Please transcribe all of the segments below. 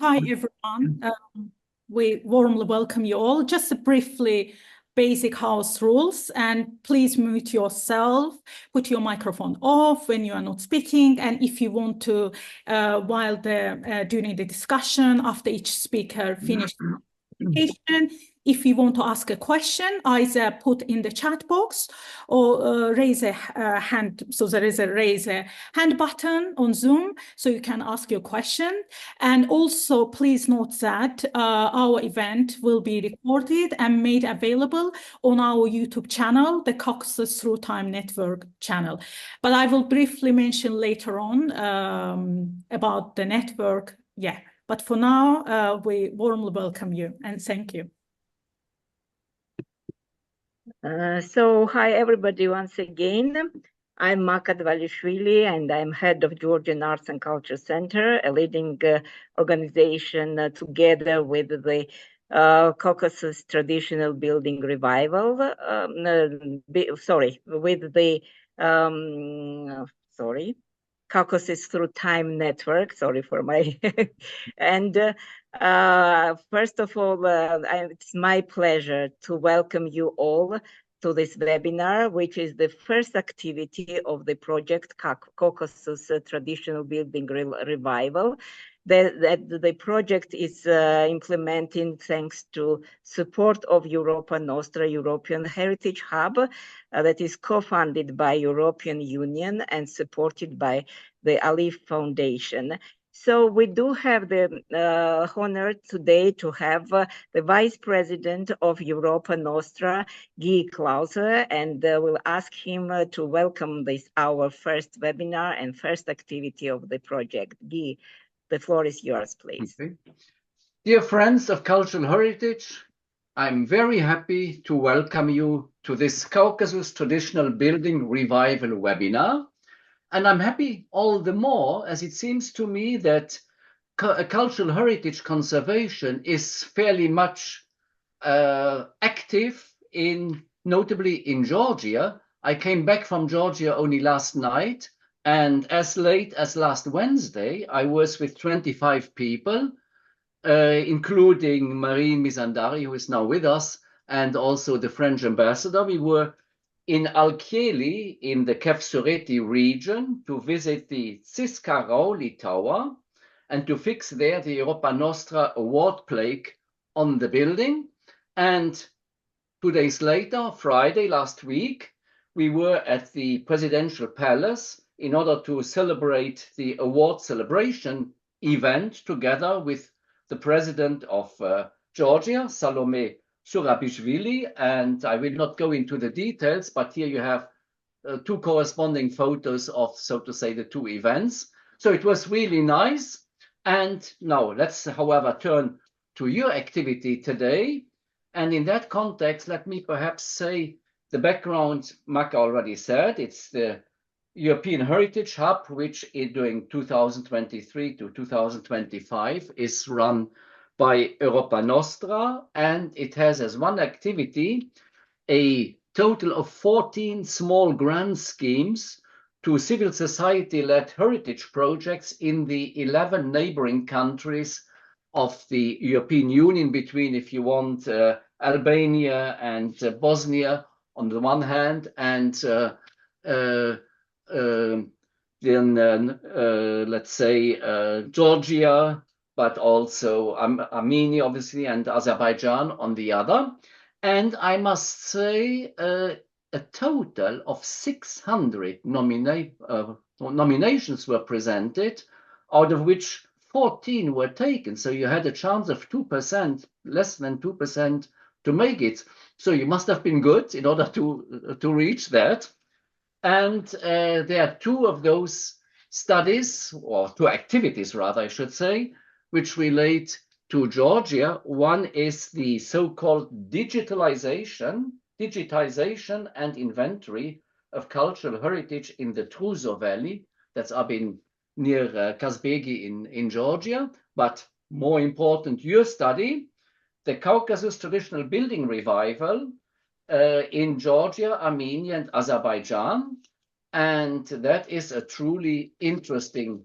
Hi, everyone. We warmly welcome you all. Just briefly, basic house rules, and please mute yourself, put your microphone off when you are not speaking, and if you want to, during the discussion, after each speaker finishes presentation, if you want to ask a question, either put in the chat box or raise a hand. So there is a raise a hand button on Zoom, so you can ask your question. And also, please note that our event will be recorded and made available on our YouTube channel, the Caucasus Through Time Network channel. But I will briefly mention later on about the network. Yeah. But for now, we warmly welcome you and thank you. Hi everybody once again. I'm Maka Dvalishvili and I'm head of Georgian Arts and Culture Center, a leading organization together with the Caucasus Traditional Building Revival. Caucasus Through Time Network. Sorry for my and first of all, it's my pleasure to welcome you all to this webinar, which is the first activity of the project Caucasus Traditional Building Revival. The project is implementing thanks to support of Europa Nostra European Heritage Hub that is co-funded by European Union and supported by the Alif Foundation. So we do have the honor today to have the Vice President of Europa Nostra, Guy Klauser, and we'll ask him to welcome our first webinar and first activity of the project. Guy, the floor is yours, please. Okay. Dear friends of cultural heritage, I'm very happy to welcome you to this Caucasus Traditional Building Revival webinar. And I'm happy all the more as it seems to me that cultural heritage conservation is fairly much active notably in Georgia. I came back from Georgia only last night, and as late as last Wednesday, I was with 25 people, including Marine Mizandari, who is now with us, and also the French ambassador. We were in Alkieli in the Kefsureti region to visit the Tsiskarauli Tower and to fix there the Europa Nostra award plaque on the building. And 2 days later, Friday last week, we were at the Presidential Palace in order to celebrate the award celebration event together with the President of Georgia, Salome Zurabishvili, and I will not go into the details, but here you have two corresponding photos of, so to say, the two events. So it was really nice. And now let's, however, turn to your activity today. And in that context, let me perhaps say the background Maka already said. It's the European Heritage Hub, which during 2023 to 2025 is run by Europa Nostra, and it has as one activity a total of 14 small grant schemes to civil society-led heritage projects in the 11 neighboring countries of the European Union, between, if you want, Albania and Bosnia on the one hand, and then let's say Georgia, but also Armenia, obviously, and Azerbaijan on the other. And I must say a total of 600 nominations were presented, out of which 14 were taken. So you had a chance of 2%, less than 2%, to make it. So you must have been good in order to reach that. And there are two of those studies, or two activities rather, I should say, which relate to Georgia. One is the so-called digitization and inventory of cultural heritage in the Truso Valley. That's up near Kazbegi in Georgia. But more important, your study, the Caucasus Traditional Building Revival in Georgia, Armenia, and Azerbaijan. And that is a truly interesting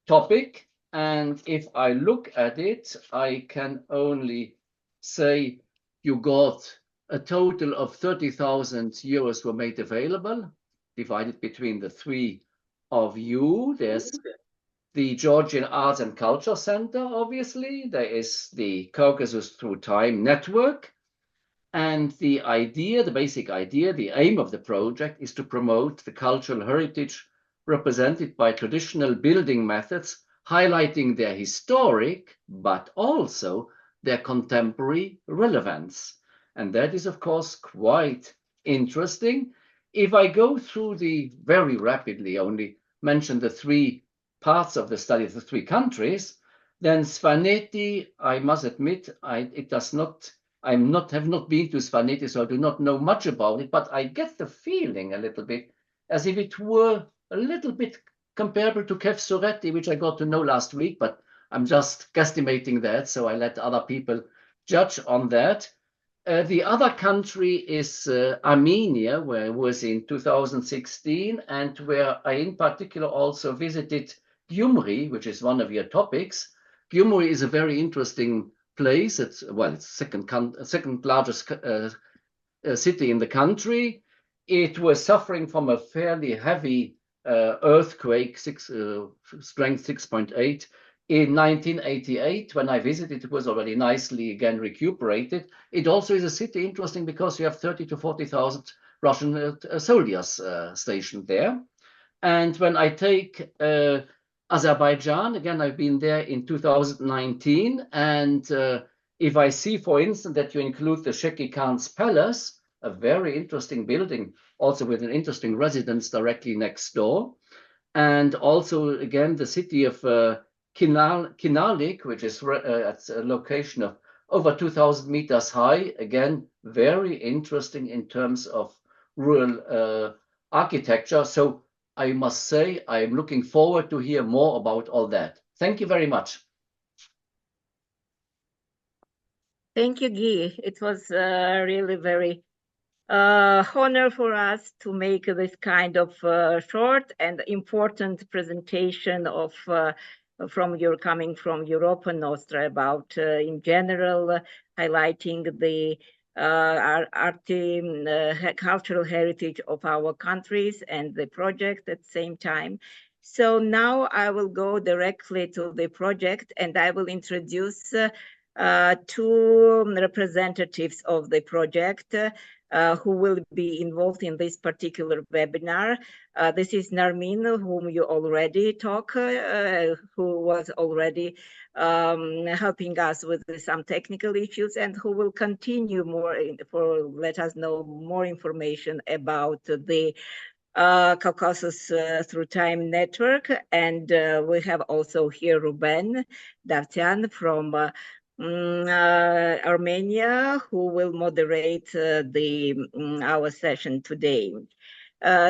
topic. And if I look at it, I can only say you got a total of 30,000 euros were made available, divided between the three of you. There's the Georgian Arts and Culture Center, obviously. There is the Caucasus Through Time Network. And the idea, the basic idea, the aim of the project is to promote the cultural heritage represented by traditional building methods, highlighting their historic, but also their contemporary relevance. And that is, of course, quite interesting. If I go through the very rapidly, only mention the three parts of the study of the three countries, then Svaneti, I must admit, it does not have not been to Svaneti, so I do not know much about it, but I get the feeling a little bit as if it were a little bit comparable to Kefsureti, which I got to know last week, but I'm just guesstimating that, so I let other people judge on that. The other country is Armenia, where I was in 2016, and where I in particular also visited Gyumri, which is one of your topics. Gyumri is a very interesting place. It's second largest city in the country. It was suffering from a fairly heavy earthquake, strength 6.8. In 1988, when I visited, it was already nicely again recuperated. It also is a city interesting because you have 30 to 40,000 Russian soldiers stationed there. And when I take Azerbaijan, again, I've been there in 2019. And if I see, for instance, that you include the Sheki Khan's Palace, a very interesting building, also with an interesting residence directly next door. And also, again, the city of Kinalik, which is at a location of over 2,000 meters high. Again, very interesting in terms of rural architecture. So I must say, I'm looking forward to hear more about all that. Thank you very much. Thank you, Guy. It was really very honor for us to make this kind of short and important presentation of coming from Europa Nostra about in general highlighting the cultural heritage of our countries and the project at the same time. So now I will go directly to the project and I will introduce two representatives of the project who will be involved in this particular webinar. This is Narmin, whom you already talked, who was already helping us with some technical issues and who will continue let us know more information about the Caucasus Through Time Network. And we have also here Ruben Davtyan from Armenia, who will moderate our session today.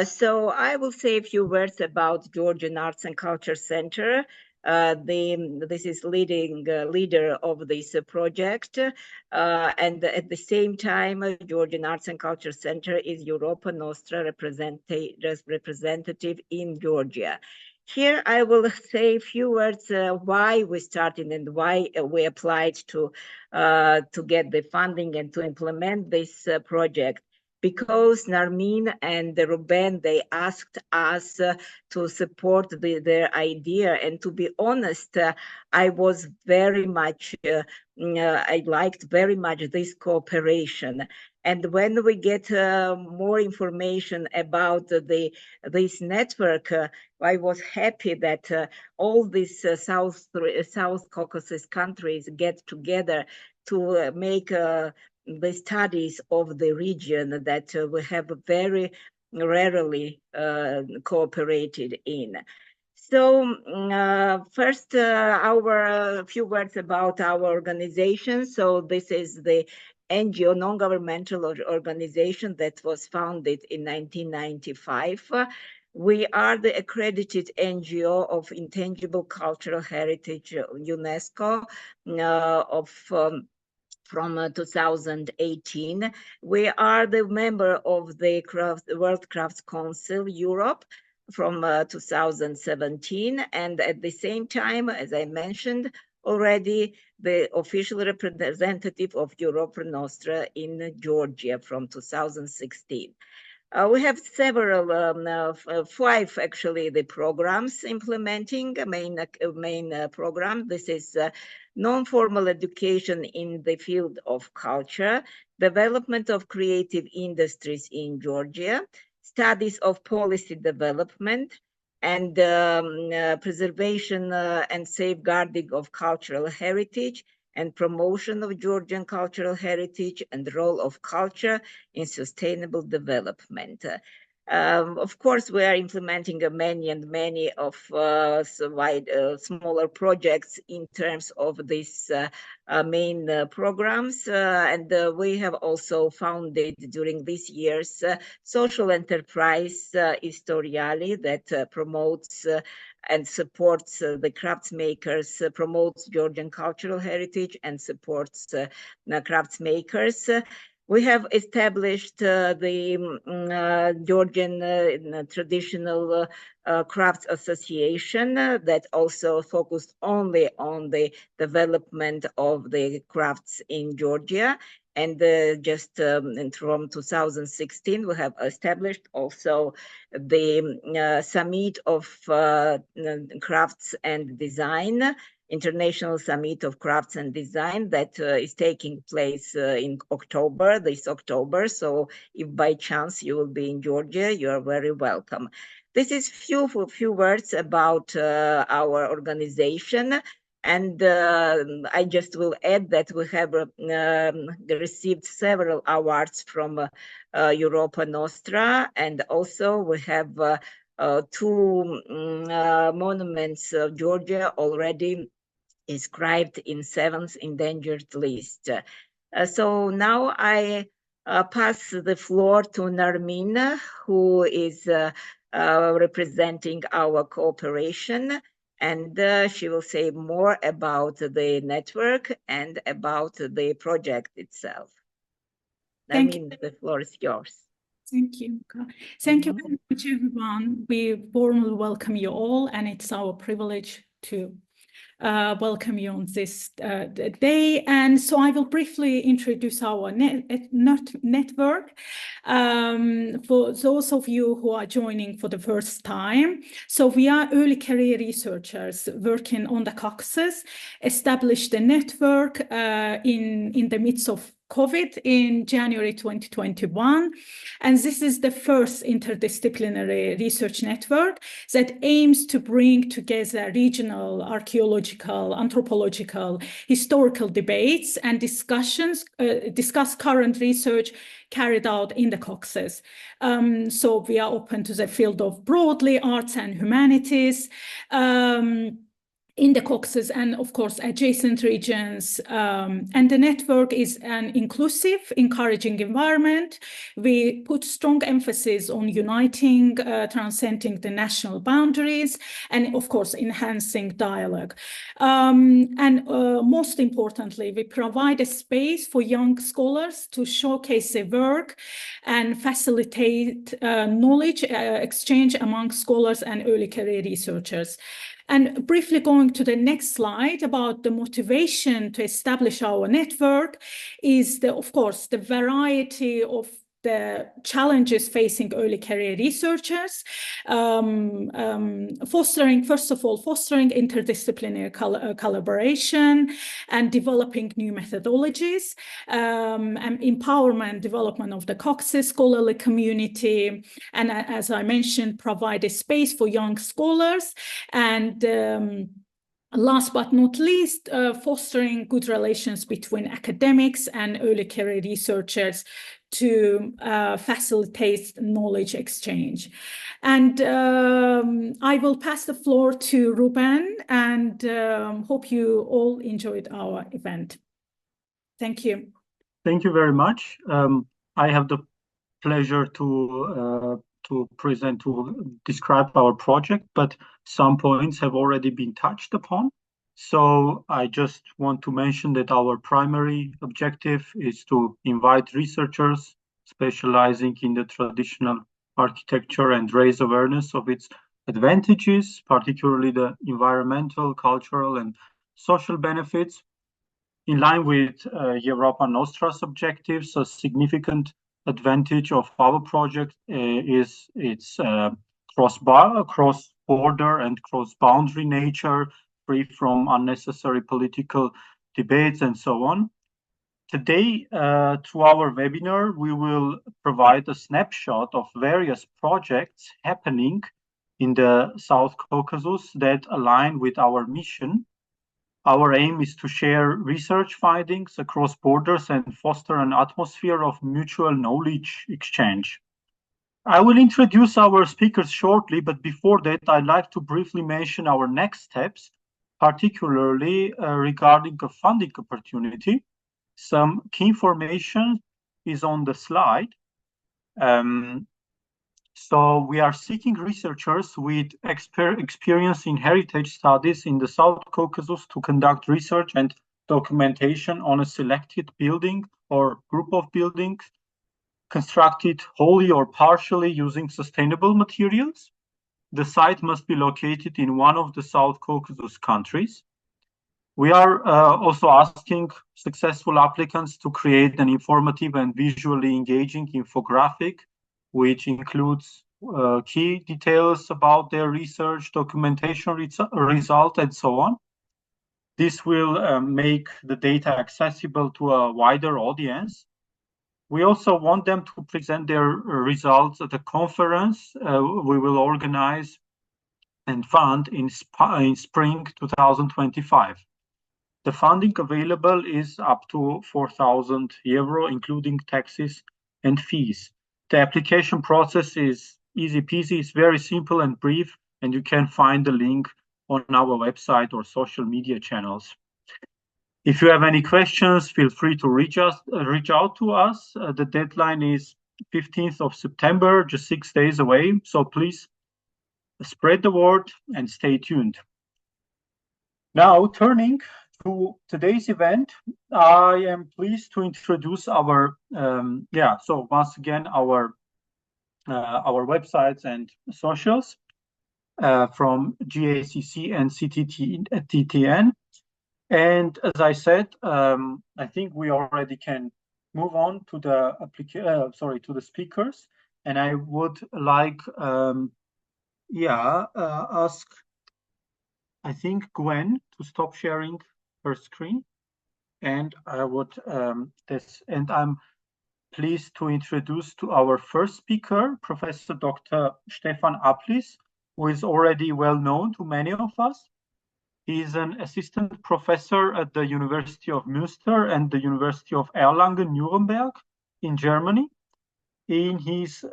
So I will say a few words about Georgian Arts and Culture Center. This is leader of this project, and at the same time, Georgian Arts and Culture Center is Europa Nostra representative in Georgia. Here I will say a few words why we started and why we applied to get the funding and to implement this project. Because Narmin and Ruben, they asked us to support their idea. And to be honest, I was very much, I liked very much this cooperation. And when we get more information about this network, I was happy that all these South Caucasus countries get together to make the studies of the region that we have very rarely cooperated in. So first, a few words about our organization. So this is the NGO, non-governmental organization that was founded in 1995. We are the accredited NGO of Intangible Cultural Heritage UNESCO from 2018. We are the member of the World Crafts Council Europe from 2017, and at the same time, as I mentioned already, the official representative of Europa Nostra in Georgia from 2016. We have several, five actually, the programs implementing a main program. This is non-formal education in the field of culture, development of creative industries in Georgia, studies of policy development, and preservation and safeguarding of cultural heritage, and promotion of Georgian cultural heritage, and the role of culture in sustainable development. Of course, we are implementing many of smaller projects in terms of these main programs, and we have also founded during these years social enterprise Historiali that promotes and supports the craftsmakers, promotes Georgian cultural heritage and supports craftsmakers. We have established the Georgian Traditional Crafts Association that also focused only on the development of the crafts in Georgia. And just from 2016, we have established also the Summit of Crafts and Design, International Summit of Crafts and Design that is taking place in October, this October. So if by chance you will be in Georgia, you are very welcome. This is few words about our organization. And I just will add that we have received several awards from Europa Nostra, and also we have two monuments of Georgia already inscribed in 7th endangered list. So now I pass the floor to Narmina, who is representing our cooperation, and she will say more about the network and about the project itself. Narmina, the floor is yours. Thank you. Thank you very much, everyone. We warmly welcome you all, and it's our privilege to welcome you on this day. And so I will briefly introduce our network for those of you who are joining for the first time. So we are early career researchers working on the Caucasus, established a network in the midst of COVID in January 2021. And this is the first interdisciplinary research network that aims to bring together regional, archaeological, anthropological, historical debates and discussions, discuss current research carried out in the Caucasus. So we are open to the field of broadly arts and humanities, in the Caucasus and, of course, adjacent regions. And the network is an inclusive, encouraging environment. We put strong emphasis on uniting, transcending the national boundaries, and, of course, enhancing dialogue. And most importantly, we provide a space for young scholars to showcase their work and facilitate knowledge exchange among scholars and early career researchers. And briefly going to the next slide about the motivation to establish our network is, of course, the variety of the challenges facing early career researchers, first of all, fostering interdisciplinary collaboration and developing new methodologies, and empowerment, development of the Caucasus scholarly community, and as I mentioned, provide a space for young scholars, and last but not least, fostering good relations between academics and early career researchers to facilitate knowledge exchange. And I will pass the floor to Ruben, and hope you all enjoyed our event. Thank you. Thank you very much. I have the pleasure to describe our project, but some points have already been touched upon. So I just want to mention that our primary objective is to invite researchers specializing in the traditional architecture and raise awareness of its advantages, particularly the environmental, cultural, and social benefits. In line with Europa Nostra's objectives, a significant advantage of our project is its cross-border and cross-boundary nature, free from unnecessary political debates and so on. Today, through our webinar, we will provide a snapshot of various projects happening in the South Caucasus that align with our mission. Our aim is to share research findings across borders and foster an atmosphere of mutual knowledge exchange. I will introduce our speakers shortly, but before that, I'd like to briefly mention our next steps, particularly regarding a funding opportunity. Some key information is on the slide. So we are seeking researchers with experience in heritage studies in the South Caucasus to conduct research and documentation on a selected building or group of buildings constructed wholly or partially using sustainable materials. The site must be located in one of the South Caucasus countries. We are also asking successful applicants to create an informative and visually engaging infographic, which includes key details about their research, documentation result, and so on. This will make the data accessible to a wider audience. We also want them to present their results at a conference we will organize and fund in spring 2025. The funding available is up to 4,000 euro, including taxes and fees. The application process is easy peasy, it's very simple and brief, and you can find the link on our website or social media channels. If you have any questions, feel free to reach out to us. The deadline is 15th of September, just 6 days away. So please spread the word and stay tuned. Now, turning to today's event, I am pleased to introduce our, so once again, our websites and socials from GACC and CTTN. And as I said, I think we already can move on to the to the speakers. And I would like, ask, I think, Gwen to stop sharing her screen. And I would and I'm pleased to introduce to our first speaker, Professor Dr. Stefan Aplis, who is already well known to many of us. He is an assistant professor at the University of Münster and the University of Erlangen-Nuremberg in Germany. In his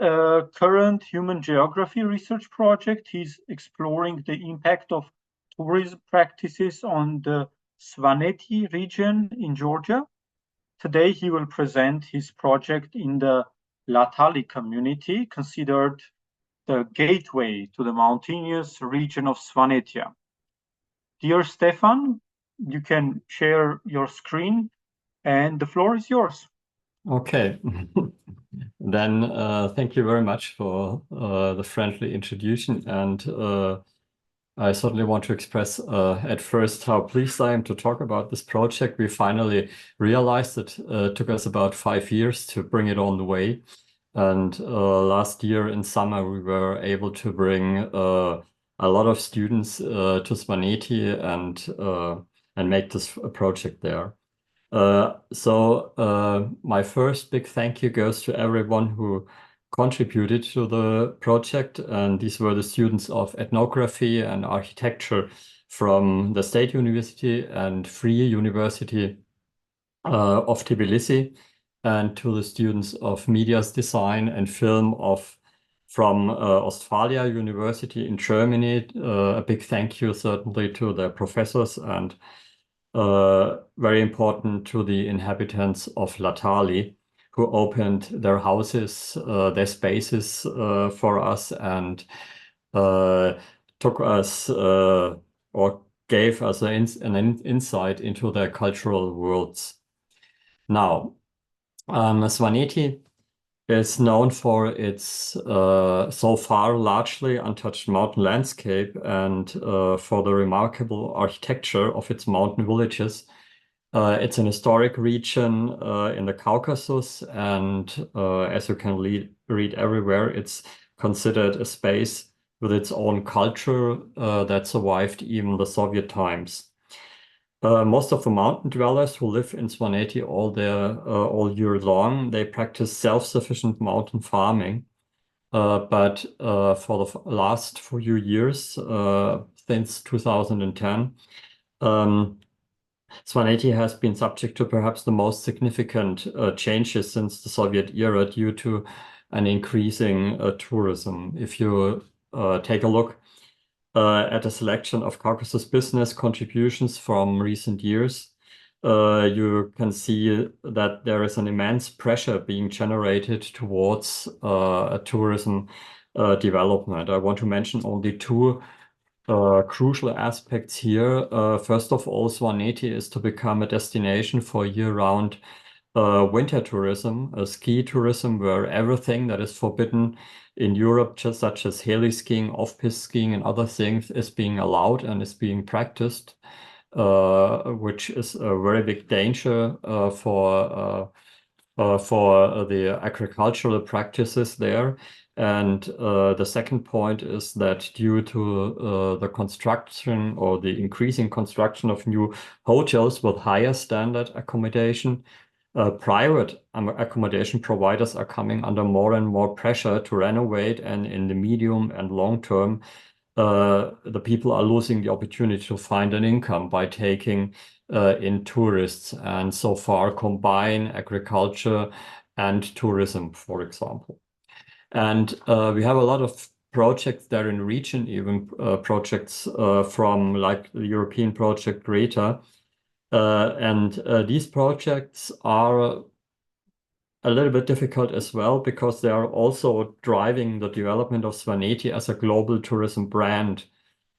current human geography research project, he's exploring the impact of tourism practices on the Svaneti region in Georgia. Today, he will present his project in the Latali community, considered the gateway to the mountainous region of Svanetia. Dear Stefan, you can share your screen and the floor is yours. Okay. Then thank you very much for the friendly introduction. And I certainly want to express at first how pleased I am to talk about this project. We finally realized it took us about 5 years to bring it on the way. And last year in summer, we were able to bring a lot of students to Svaneti and make this project there. So my first big thank you goes to everyone who contributed to the project, and these were the students of ethnography and architecture from the State University and Free University of Tbilisi, and to the students of medias design and film from Ostfalia University in Germany. A big thank you certainly to the professors, and very important to the inhabitants of Latali, who opened their houses, their spaces for us, and took us or gave us an insight into their cultural worlds. Now, Svaneti is known for its so far largely untouched mountain landscape and for the remarkable architecture of its mountain villages. It's an historic region in the Caucasus, and as you can read everywhere, it's considered a space with its own culture that survived even the Soviet times. Most of the mountain dwellers who live in Svaneti all year long, they practice self-sufficient mountain farming. But for the last few years, since 2010, Svaneti has been subject to perhaps the most significant changes since the Soviet era due to an increasing tourism. If you take a look at a selection of Caucasus business contributions from recent years, you can see that there is an immense pressure being generated towards tourism development. I want to mention only two crucial aspects here. First of all, Svaneti is to become a destination for year-round winter tourism, ski tourism, where everything that is forbidden in Europe, just such as heli skiing, off-piste skiing, and other things, is being allowed and is being practiced, which is a very big danger for the agricultural practices there. And the second point is that due to the construction or the increasing construction of new hotels with higher standard accommodation, private accommodation providers are coming under more and more pressure to renovate, and in the medium and long term, the people are losing the opportunity to find an income by taking in tourists, and so far combine agriculture and tourism, for example. And we have a lot of projects there in the region, even projects from like the European project Greta. And these projects are a little bit difficult as well because they are also driving the development of Svaneti as a global tourism brand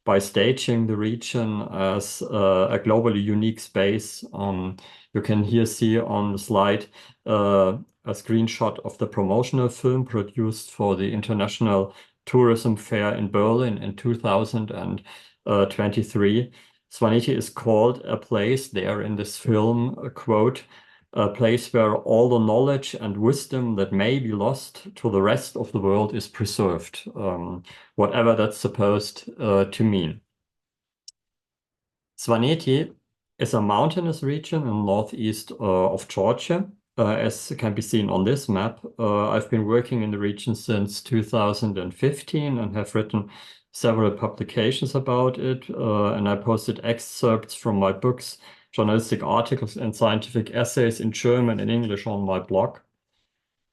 by staging the region as a globally unique space. You can here see on the slide a screenshot of the promotional film produced for the International Tourism Fair in Berlin in 2023. Svaneti is called a place there in this film, quote, a place where all the knowledge and wisdom that may be lost to the rest of the world is preserved, whatever that's supposed to mean. Svaneti is a mountainous region in northeast of Georgia, as can be seen on this map. I've been working in the region since 2015 and have written several publications about it, and I posted excerpts from my books, journalistic articles, and scientific essays in German and English on my blog.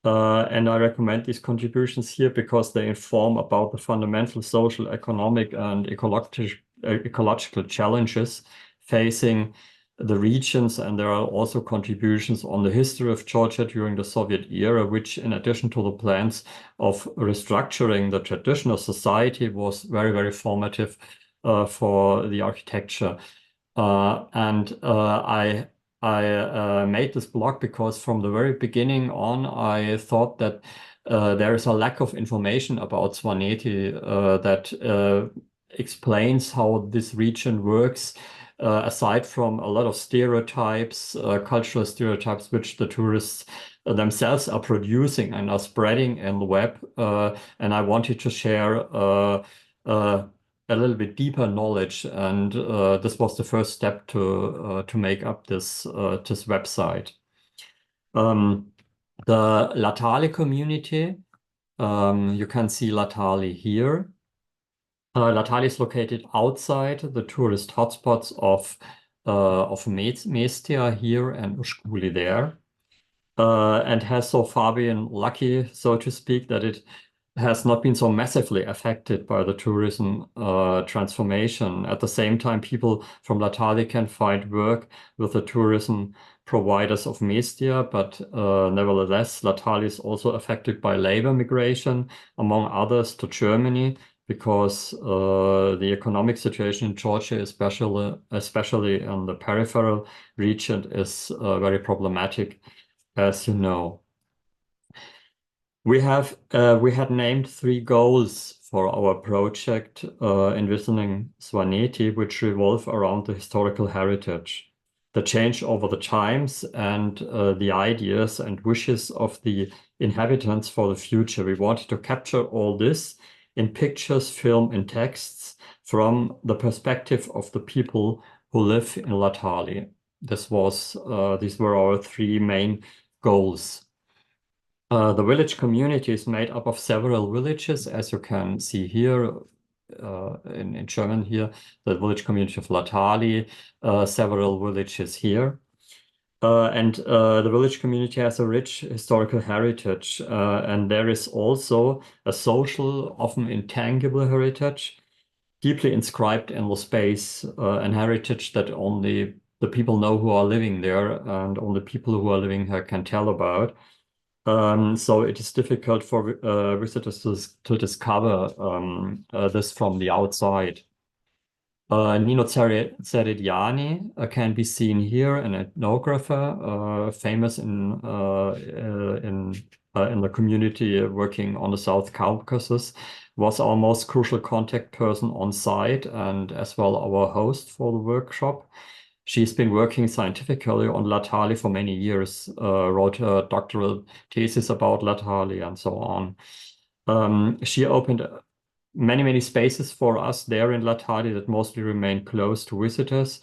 And I recommend these contributions here because they inform about the fundamental social, economic, and ecological challenges facing the regions. And there are also contributions on the history of Georgia during the Soviet era, which, in addition to the plans of restructuring the traditional society, was very, very formative for the architecture. I made this blog because from the very beginning on, I thought that there is a lack of information about Svaneti that explains how this region works, aside from a lot of stereotypes, cultural stereotypes, which the tourists themselves are producing and are spreading in the web. And I wanted to share a little bit deeper knowledge, and this was the first step to make up this website. The Latali community, you can see Latali here. Latali is located outside the tourist hotspots of Mestia here and Ushkuli there, and has so far been lucky, so to speak, that it has not been so massively affected by the tourism transformation. At the same time, people from Latali can find work with the tourism providers of Mestia, but nevertheless, Latali is also affected by labor migration, among others, to Germany, because the economic situation in Georgia, especially in the peripheral region, is very problematic, as you know. We had named 3 goals for our project envisioning Svaneti, which revolve around the historical heritage, the change over the times, and the ideas and wishes of the inhabitants for the future. We wanted to capture all this in pictures, film, and texts from the perspective of the people who live in Latali. These were our 3 main goals. The village community is made up of several villages, as you can see here in German here, the village community of Latali, several villages here. And the village community has a rich historical heritage, and there is also a social, often intangible heritage, deeply inscribed in the space, an heritage that only the people know who are living there, and only people who are living here can tell about. So it is difficult for visitors to discover this from the outside. Nino Zeridiani can be seen here, an ethnographer famous in the community working on the South Caucasus, was our most crucial contact person on site and as well our host for the workshop. She's been working scientifically on Latali for many years, wrote a doctoral thesis about Latali and so on. She opened many spaces for us there in Latali that mostly remain closed to visitors.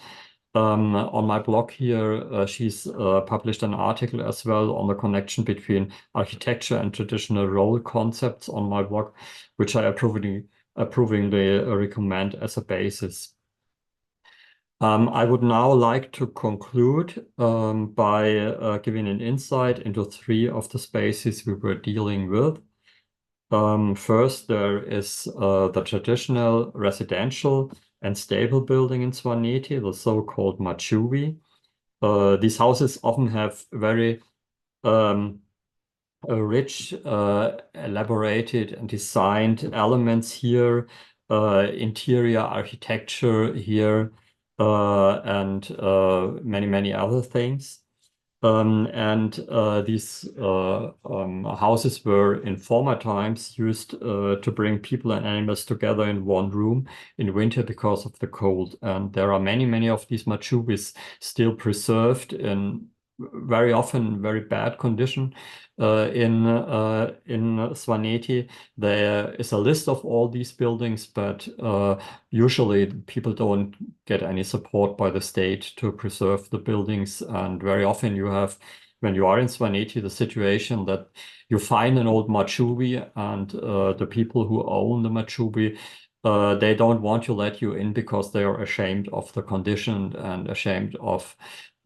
On my blog here, she's published an article as well on the connection between architecture and traditional role concepts on my blog, which I approvingly recommend as a basis. I would now like to conclude by giving an insight into 3 of the spaces we were dealing with. First, there is the traditional residential and stable building in Svaneti, the so-called machubi. These houses often have very rich, elaborated and designed elements here, interior architecture here, and many other things. These houses were in former times used to bring people and animals together in one room in winter because of the cold. And there are many of these machubis still preserved in very often very bad condition in Svaneti. There is a list of all these buildings, but usually people don't get any support by the state to preserve the buildings. And very often you have, when you are in Svaneti, the situation that you find an old machubi and the people who own the machubi, they don't want to let you in because they are ashamed of the condition and ashamed of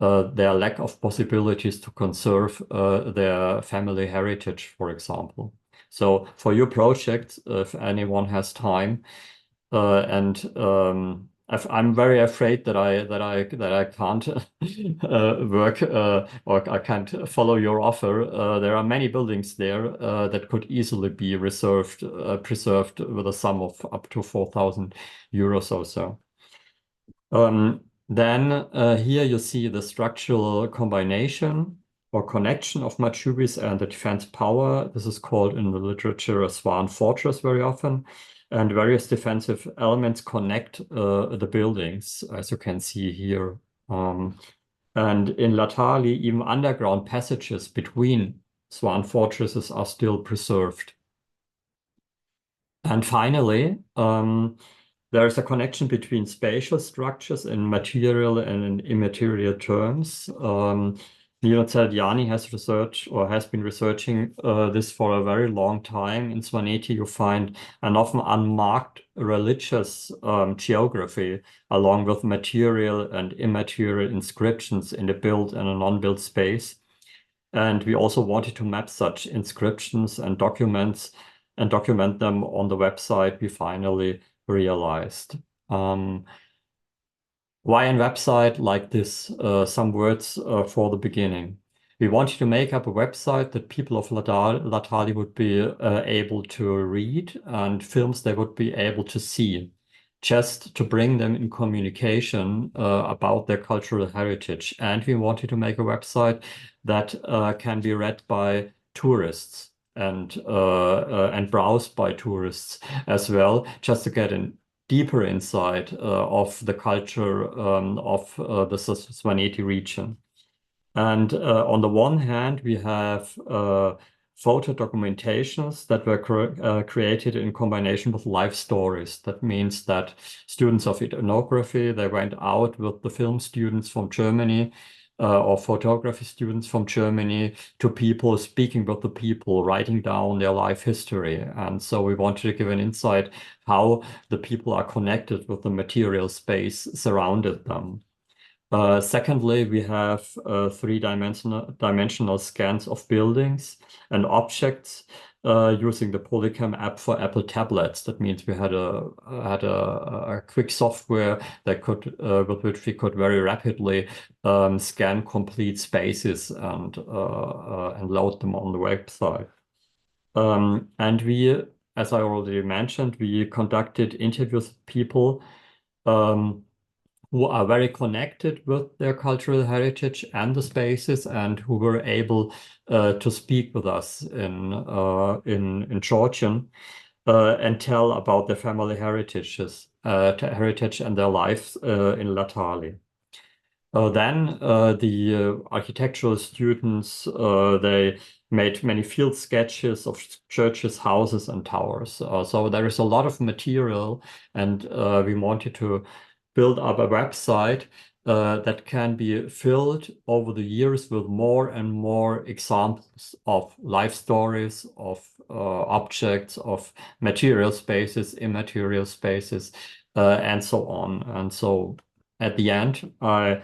their lack of possibilities to conserve their family heritage, for example. So for your project, if anyone has time, I'm very afraid that I can't work or I can't follow your offer. There are many buildings there that could easily be preserved with a sum of up to 4,000 euros or so. Then here you see the structural combination or connection of machubis and the defense power. This is called in the literature a swan fortress very often. And various defensive elements connect the buildings, as you can see here. And in Latali, even underground passages between swan fortresses are still preserved. And finally, there's a connection between spatial structures in material and in immaterial terms. Nino Zerdiani has been researching this for a very long time. In Svaneti, you find an often unmarked religious geography along with material and immaterial inscriptions in the built and a non-built space. And we also wanted to map such inscriptions and document them on the website we finally realized. Why a website like this? Some words for the beginning. We wanted to make up a website that people of Latali would be able to read and films they would be able to see, just to bring them in communication about their cultural heritage. And we wanted to make a website that can be read by tourists and browsed by tourists as well, just to get a deeper insight of the culture of the Svaneti region. And on the one hand, we have photo documentations that were created in combination with live stories. That means that students of ethnography, they went out with the film students from Germany or photography students from Germany to people, speaking with the people, writing down their life history. And so we wanted to give an insight how the people are connected with the material space surrounded them. Secondly, we have three-dimensional scans of buildings and objects using the Polycam app for Apple tablets. That means we had a quick software that could with which we could very rapidly scan complete spaces and load them on the website. And we, as I already mentioned, we conducted interviews with people who are very connected with their cultural heritage and the spaces, and who were able to speak with us in Georgian and tell about their family heritage and their lives in Latali. Then the architectural students, they made many field sketches of churches, houses, and towers. So there is a lot of material, and we wanted to build up a website that can be filled over the years with more and more examples of life stories, of objects, of material spaces, immaterial spaces, and so on. And so at the end, I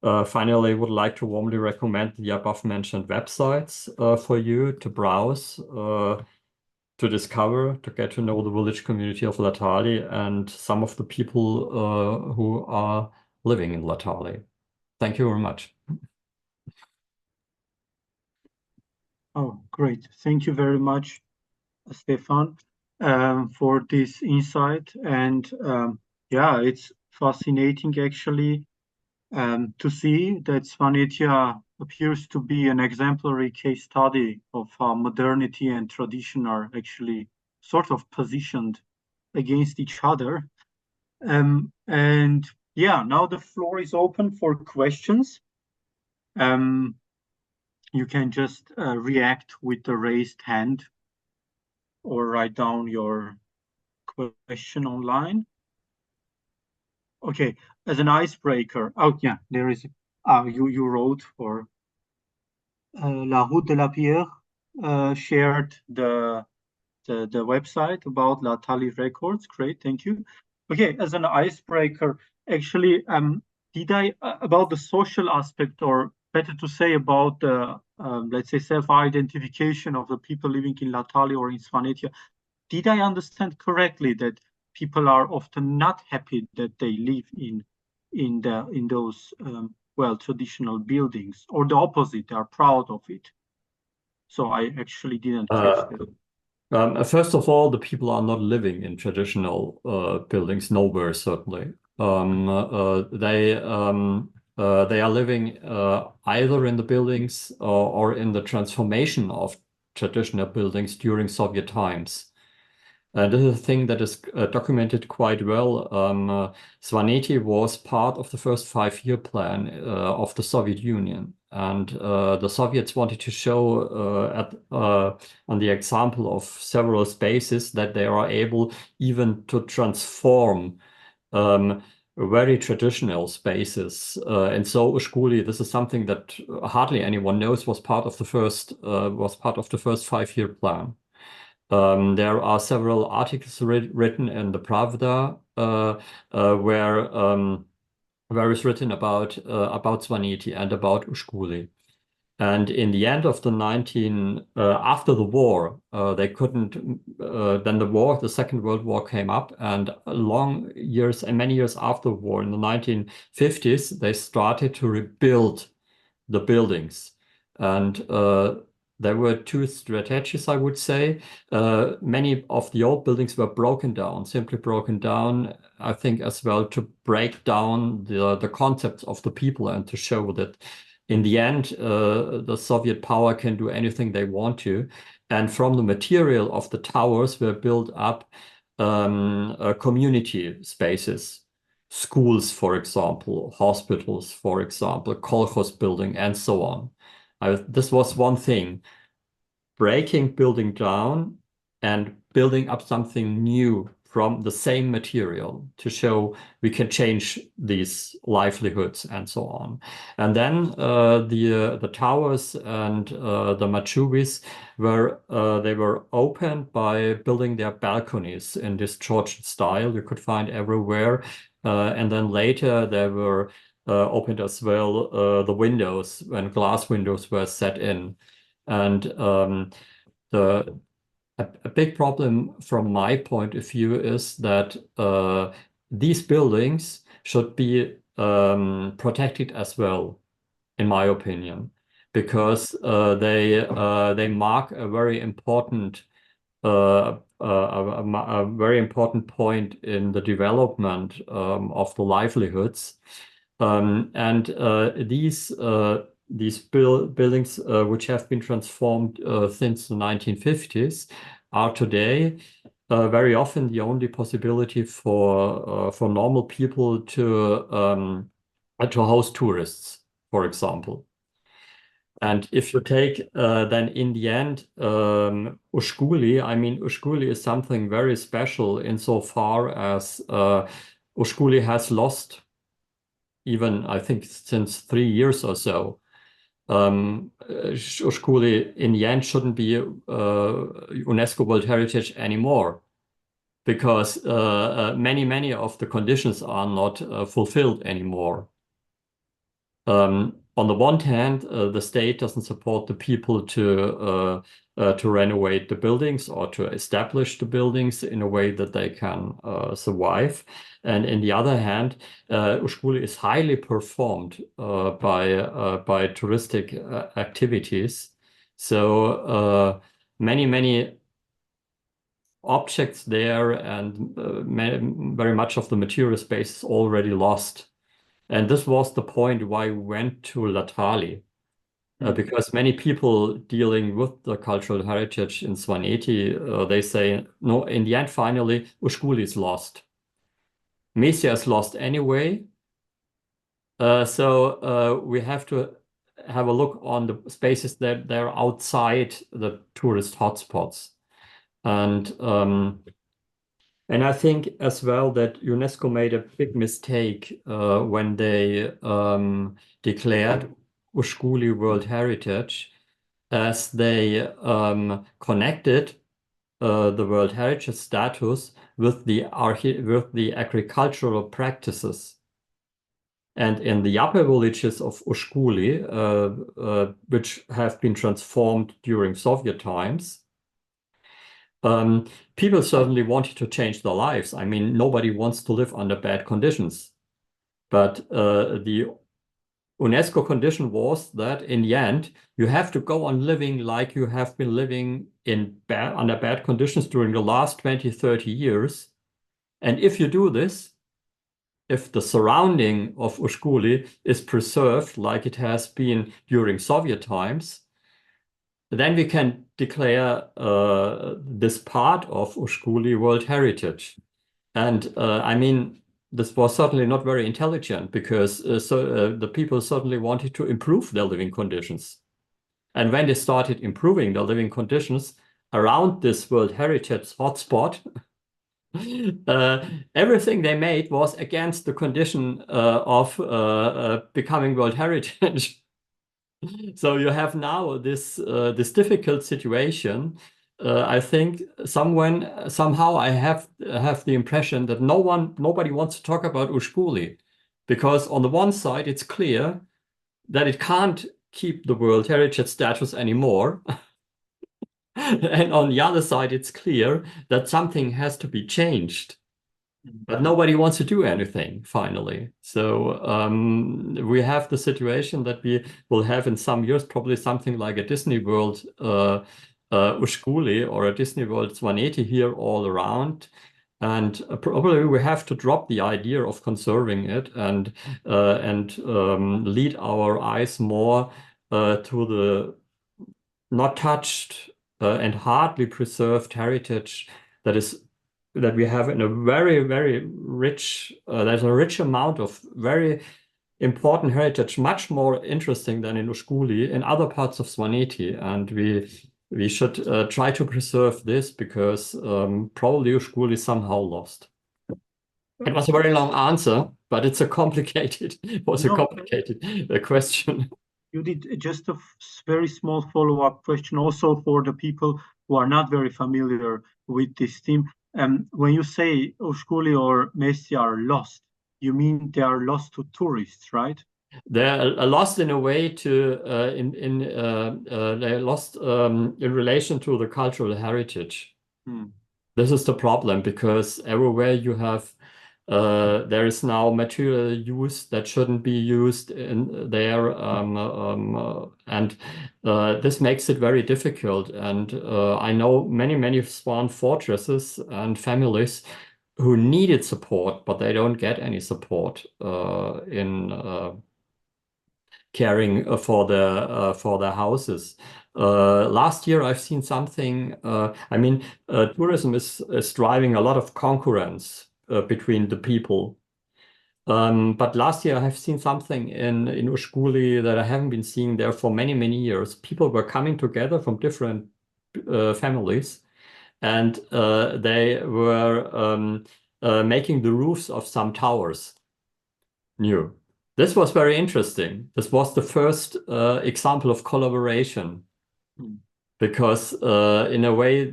finally would like to warmly recommend the above-mentioned websites for you to browse, to discover, to get to know the village community of Latali and some of the people who are living in Latali. Thank you very much. Oh, great. Thank you very much, Stefan, for this insight. And yeah, it's fascinating actually to see that Svaneti appears to be an exemplary case study of how modernity and tradition are actually sort of positioned against each other. And yeah, now the floor is open for questions. You can just react with the raised hand or write down your question online. Okay, as an icebreaker. Oh yeah, there is. You wrote for La Route de la Pierre shared the website about Latali Records. Great, thank you. Okay, as an icebreaker, actually, did I about the social aspect, or better to say about the let's say self-identification of the people living in Latali or in Svaneti? Did I understand correctly that people are often not happy that they live in those well, traditional buildings, or the opposite, they are proud of it? So I actually didn't catch that. First of all, the people are not living in traditional buildings, nowhere certainly. They are living either in the buildings or in the transformation of traditional buildings during Soviet times. This is a thing that is documented quite well. Svaneti was part of the first 5-year plan of the Soviet Union. And the Soviets wanted to show on the example of several spaces that they are able even to transform very traditional spaces. And so Ushkuli, this is something that hardly anyone knows was part of the first 5-year plan. There are several articles written in the Pravda where is written about Svaneti and about Ushkuli. And in the end of the after the war, they couldn't. Then the Second World War came up, and many years after the war, in the 1950s, they started to rebuild the buildings, and there were two strategies, I would say. Many of the old buildings were simply broken down, I think, as well to break down the concepts of the people and to show that in the end, the Soviet power can do anything they want to. And the other strategy was to And from the material of the towers were built up community spaces, schools, for example, hospitals, for example, kolkhoz building, and so on. This was one thing. Breaking building down and building up something new from the same material to show we can change these livelihoods and so on. And then the towers and the machuvis they were opened by building their balconies in this Georgian style you could find everywhere. And then later they were opened as well the windows when glass windows were set in. And a big problem from my point of view is that these buildings should be protected as well, in my opinion, because they mark a very important a very important point in the development of the livelihoods, and these buildings, which have been transformed since the 1950s, are today very often the only possibility for normal people to host tourists, for example. And if you take then in the end Ushguli, I mean, Ushguli is something very special insofar as Ushguli has lost, even I think since 3 years or so, Ushguli in the end shouldn't be UNESCO World Heritage anymore, because many of the conditions are not fulfilled anymore. On the one hand, the state doesn't support the people to renovate the buildings or to establish the buildings in a way that they can survive. And in the other hand, Ushguli is highly performed by touristic activities. So many objects there, and very much of the material space is already lost. And this was the point why we went to Latali, because many people dealing with the cultural heritage in Svaneti, they say, no, in the end, finally, Ushguli is lost. Mesia is lost anyway. So we have to have a look on the spaces that they're outside the tourist hotspots. And I think as well that UNESCO made a big mistake when they declared Ushguli World Heritage, as they connected the World Heritage status with the agricultural practices. And in the upper villages of Ushguli, which have been transformed during Soviet times, people certainly wanted to change their lives. I mean, nobody wants to live under bad conditions. But the UNESCO condition was that in the end, you have to go on living like you have been living under bad conditions during the last 20, 30 years. And if you do this, if the surrounding of Ushguli is preserved like it has been during Soviet times, then we can declare this part of Ushguli World Heritage. And I mean, this was certainly not very intelligent, because the people certainly wanted to improve their living conditions. And when they started improving their living conditions around this World Heritage hotspot, everything they made was against the condition of becoming World Heritage. So you have now this difficult situation. I think somehow I have the impression that nobody wants to talk about Ushguli, because on the one side it's clear that it can't keep the World Heritage status anymore. And on the other side, it's clear that something has to be changed, but nobody wants to do anything, finally. So we have the situation that we will have in some years, probably something like a Disney World Ushguli or a Disney World Svaneti here all around. And probably we have to drop the idea of conserving it and lead our eyes more to the not touched and hardly preserved heritage that we have in a very, very rich, there's a rich amount of very important heritage, much more interesting than in Ushguli, in other parts of Svaneti. And we should try to preserve this because probably Ushguli is somehow lost. It was a very long answer, but it was a complicated question. You did just a very small follow-up question also for the people who are not very familiar with this theme. When you say Ushguli or Messi are lost, you mean they are lost to tourists, right? They're lost in a way to they're lost in relation to the cultural heritage. This is the problem, because everywhere you have there is now material use that shouldn't be used in there, and this makes it very difficult. And I know many Swan fortresses and families who needed support, but they don't get any support in caring for their houses. Last year, I've seen something. I mean, tourism is driving a lot of concurrence between the people. But last year, I have seen something in Ushguli that I haven't been seeing there for many years. People were coming together from different families, and they were making the roofs of some towers new. This was very interesting. This was the first example of collaboration, because in a way,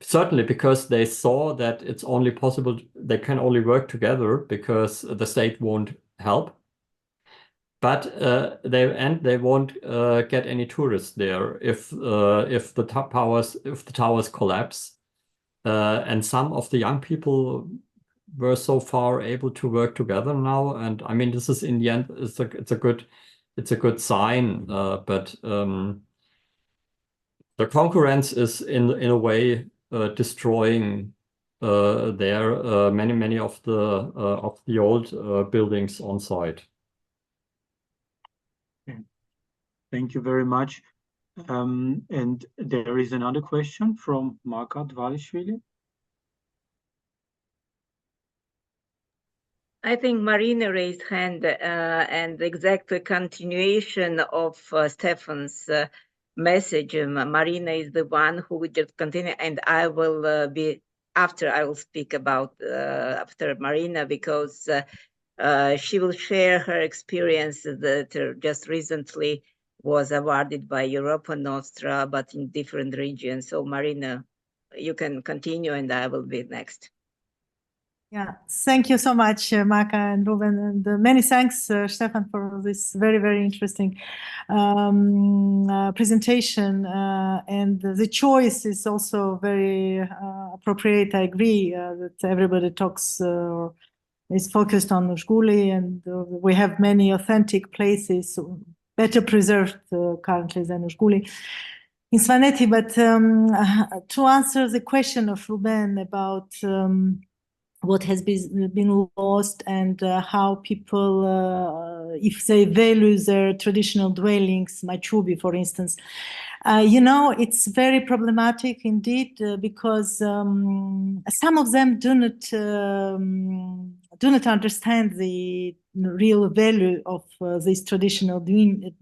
certainly because they saw that it's only possible, they can only work together because the state won't help. But they won't get any tourists there if the towers collapse. And some of the young people were so far able to work together now, and I mean, this is in the end, it's a good sign. But the concurrence is in a way destroying many of the old buildings on site. Thank you very much. And there is another question from Marka Dvalishvili. I think Marina raised hand, and exact continuation of Stefan's message. Marina is the one who will just continue, and I will I will speak about after Marina, because she will share her experience that just recently was awarded by Europa Nostra, but in different regions. So Marina, you can continue, and I will be next. Yeah, thank you so much, Maka and Ruben, and many thanks, Stefan, for this very interesting presentation. And the choice is also very appropriate. I agree that everybody talks is focused on Ushguli, and we have many authentic places, better preserved currently than Ushguli in Svaneti. But to answer the question of Ruben about what has been lost and how people, if they value their traditional dwellings, Machubi, for instance, it's very problematic indeed, because some of them do not understand the real value of these traditional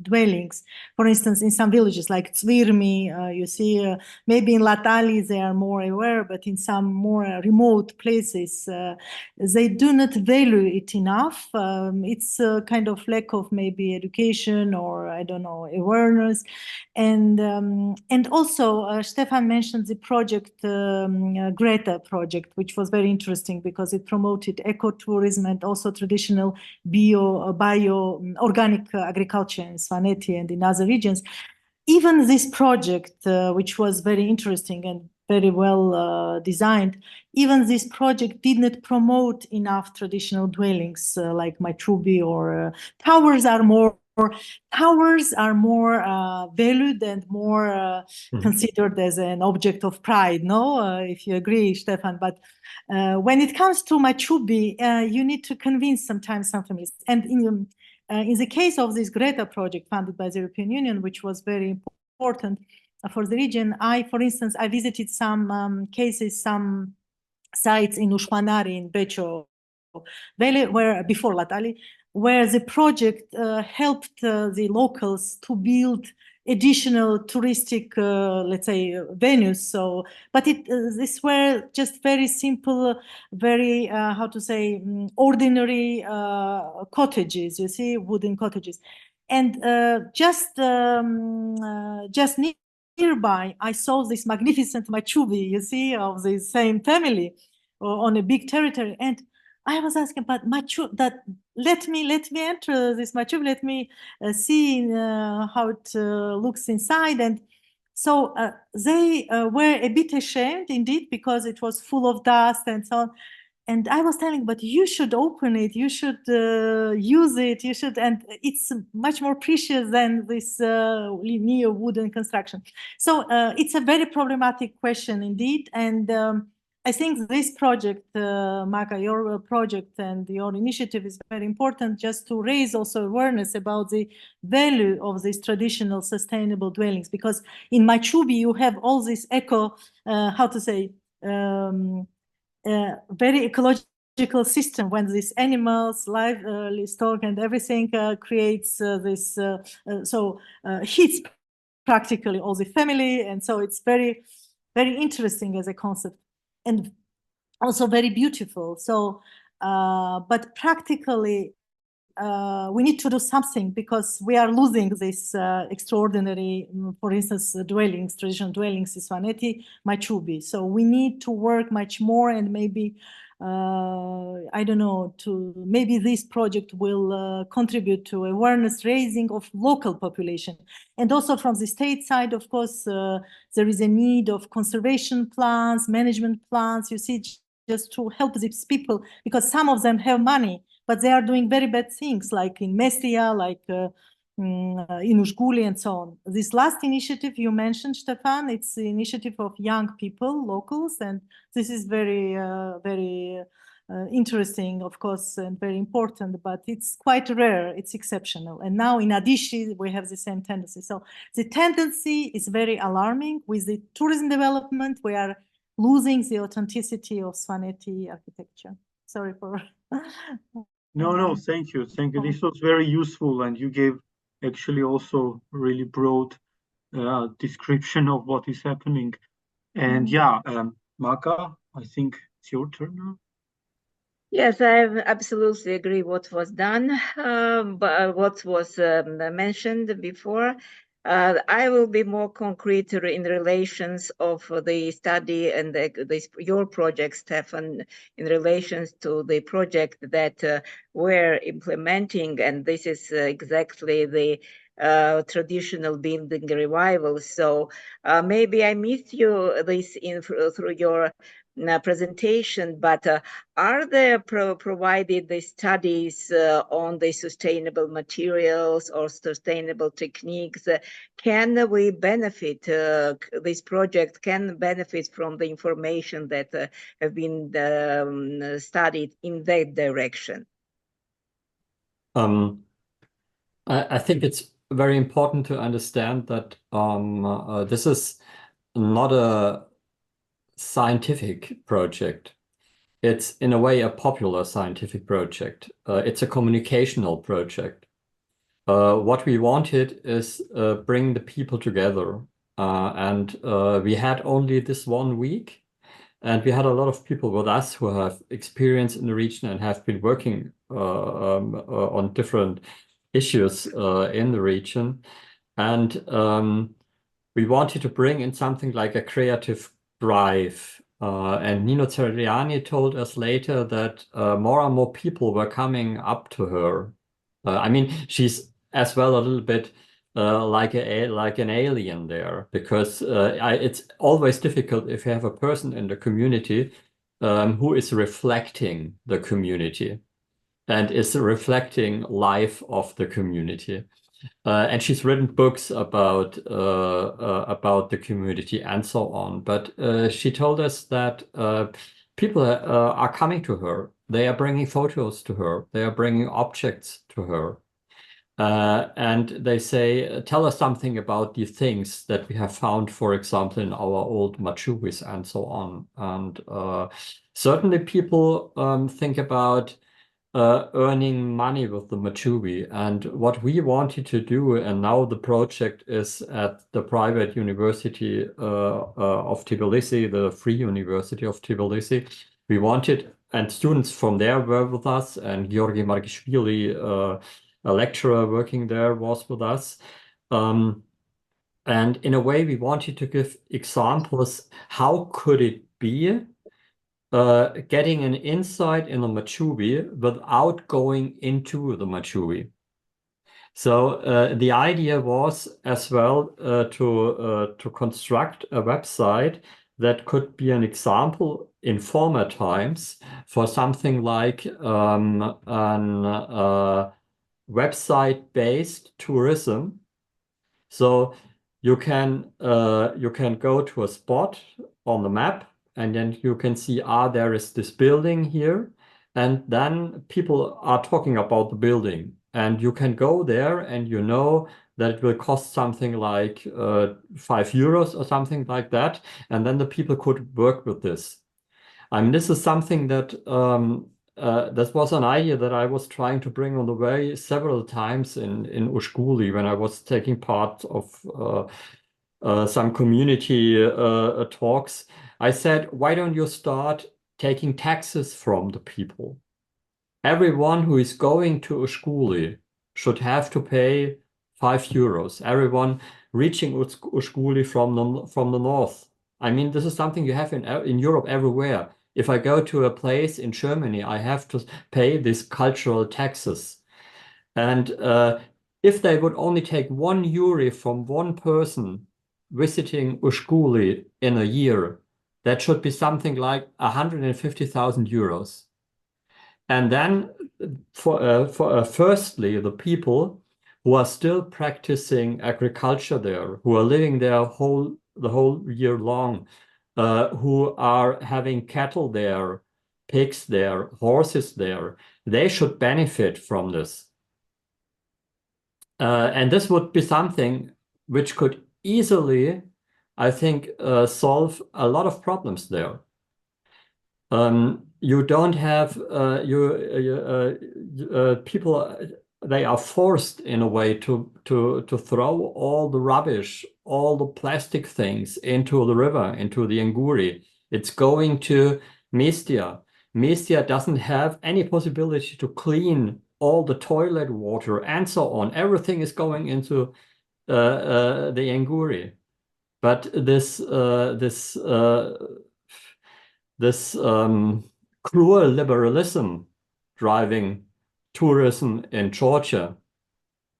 dwellings. For instance, in some villages like Zvirmi, you see, maybe in Latali they are more aware, but in some more remote places, they do not value it enough. It's a kind of lack of maybe education, or I don't know, awareness. And also, Stefan mentioned the project, Greta project, which was very interesting because it promoted ecotourism and also traditional bio organic agriculture in Svaneti and in other regions. Even this project, which was very interesting and very well designed, even this project did not promote enough traditional dwellings like Machubi or towers are more valued and more considered as an object of pride, no? If you agree, Stefan. But when it comes to Machubi, you need to convince sometimes some families. And in the case of this Greta project funded by the European Union, which was very important, for the region. For instance, I visited some cases, some sites in Ushmanari, in Becho Valley, where before Latali, where the project helped the locals to build additional touristic, let's say, venues. So, but these were just very simple, very how to say, ordinary cottages. You see, wooden cottages, and just nearby, I saw this magnificent machubi. You see, of the same family on a big territory, and I was asking, but Machu, that let me enter this Machu, let me see how it looks inside. And so they were a bit ashamed indeed, because it was full of dust and so on. And I was telling, but you should open it, you should use it, you should, and it's much more precious than this neo wooden construction. So it's a very problematic question indeed. And I think this project, Maka, your project and your initiative is very important, just to raise also awareness about the value of these traditional sustainable dwellings. Because in Machubi, you have all this how to say, very ecological system, when these animals, livestock and everything creates this, heats practically all the family. And so it's very, very interesting as a concept, and also very beautiful. So, but practically, we need to do something, because we are losing this extraordinary, for instance, dwellings, traditional dwellings, Svaneti, Machubi. So we need to work much more, and maybe, I don't know, maybe this project will contribute to awareness raising of local population. And also from the state side, of course, there is a need of conservation plans, management plans, you see, just to help these people, because some of them have money, but they are doing very bad things, like in Mestia, like in Ushguli and so on. This last initiative you mentioned, Stefan, it's the initiative of young people, locals, and this is very, very interesting, of course, and very important, but it's quite rare, it's exceptional. And now in Adishi, we have the same tendency. So the tendency is very alarming. With the tourism development, we are losing the authenticity of Svaneti architecture. Sorry for... No, thank you. Thank you. This was very useful, and you gave actually also really broad description of what is happening. And yeah, Maka, I think it's your turn now. Yes, I absolutely agree what was done, but what was mentioned before. I will be more concrete in relations of the study and your project, Stefan, in relations to the project that we're implementing, and this is exactly the traditional building revival. So maybe I missed you this through your presentation, but are there provided the studies on the sustainable materials or sustainable techniques? Can we benefit, this project can benefit from the information that have been studied in that direction? I think it's very important to understand that this is not a scientific project. It's in a way a popular scientific project. It's a communicational project. What we wanted is bring the people together. And we had only this 1 week, and we had a lot of people with us who have experience in the region and have been working on different issues in the region. And we wanted to bring in something like a creative drive. And Nino Ceriani told us later that more and more people were coming up to her. I mean, she's as well a little bit like an alien there, because it's always difficult if you have a person in the community who is reflecting the community and is reflecting life of the community. And she's written books about the community and so on. But she told us that people are coming to her. They are bringing photos to her. They are bringing objects to her. And they say, tell us something about the things that we have found, for example, in our old machuis and so on. And certainly people think about earning money with the machui. And what we wanted to do, and now the project is at the private university of Tbilisi, the Free University of Tbilisi. We wanted, and students from there were with us, and Georgi Margishvili, a lecturer working there, was with us. And in a way, we wanted to give examples. How could it be getting an insight in the machui without going into the machui? So the idea was as well to construct a website that could be an example in former times for something like an website-based tourism. So you can go to a spot on the map, and then you can see, there is this building here, and then people are talking about the building, and you can go there, and you know that it will cost something like €5 or something like that, and then the people could work with this. I mean, this is something that that was an idea that I was trying to bring on the way several times in Ushguli when I was taking part of some community talks. I said, why don't you start taking taxes from the people? Everyone who is going to Ushguli should have to pay €5. Everyone reaching Ushguli from the north. I mean, this is something you have in Europe everywhere. If I go to a place in Germany, I have to pay these cultural taxes. And if they would only take €1 from one person visiting Ushguli in a year, that should be something like €150,000. And then firstly, the people who are still practicing agriculture there, who are living there the whole year long, who are having cattle there, pigs there, horses there, they should benefit from this. And this would be something which could easily, I think, solve a lot of problems there. You don't have people. They are forced in a way to throw all the rubbish, all the plastic things into the river, into the Anguri. It's going to Mestia. Mestia doesn't have any possibility to clean all the toilet water and so on. Everything is going into the Anguri. But this cruel liberalism driving tourism in Georgia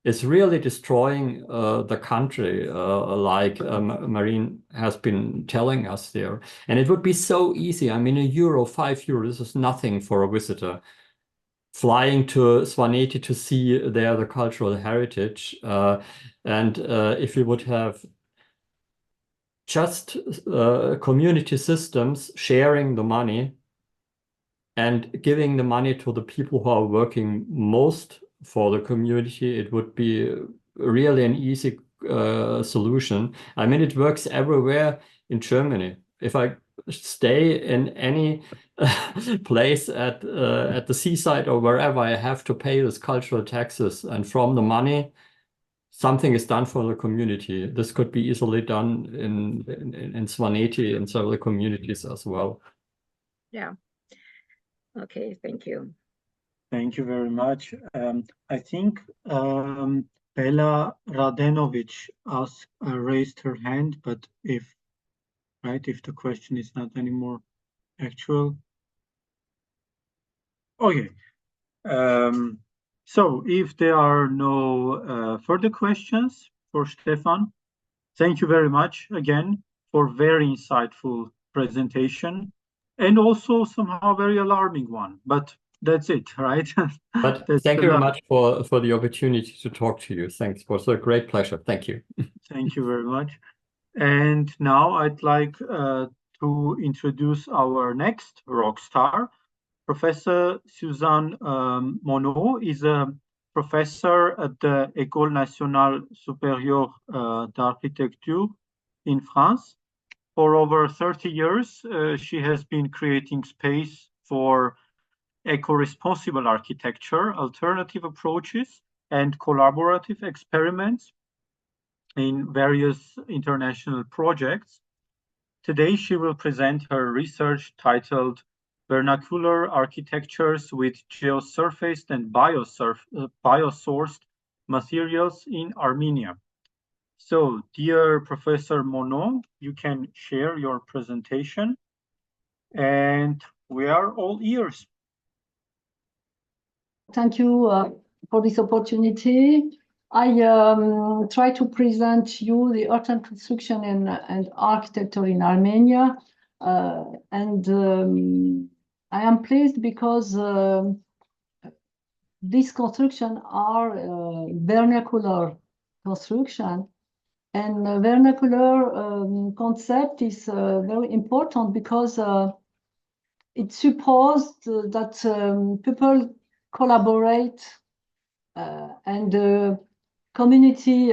is really destroying the country, like Marine has been telling us there. And it would be so easy. I mean, €1, €5, this is nothing for a visitor. Flying to Svaneti to see there the cultural heritage. And if we would have just community systems sharing the money and giving the money to the people who are working most for the community, it would be really an easy solution. I mean, it works everywhere in Germany. If I stay in any place at the seaside or wherever, I have to pay this cultural taxes, and from the money, something is done for the community. This could be easily done in Svaneti and several communities as well. Yeah. Okay, thank you. Thank you very much. I think Bela Radenovic raised her hand, but if the question is not anymore actual. Okay. So if there are no further questions for Stefan, thank you very much again for very insightful presentation, and also somehow very alarming one, but that's it, right? But thank you very much for the opportunity to talk to you. Thanks. It was a great pleasure. Thank you. Thank you very much. And now I'd like to introduce our next rock star. Professor Suzanne Monod is a professor at the École Nationale Supérieure d'Architecture in France. For over 30 years, she has been creating space for eco-responsible architecture, alternative approaches, and collaborative experiments in various international projects. Today, she will present her research titled Vernacular Architectures with Geosurfaced and Biosourced Materials in Armenia. So, dear Professor Monod, you can share your presentation, and we are all ears. Thank you for this opportunity. I try to present you the art and construction and architecture in Armenia. And I am pleased because these construction are vernacular construction. And vernacular concept is very important because it supposes that people collaborate and community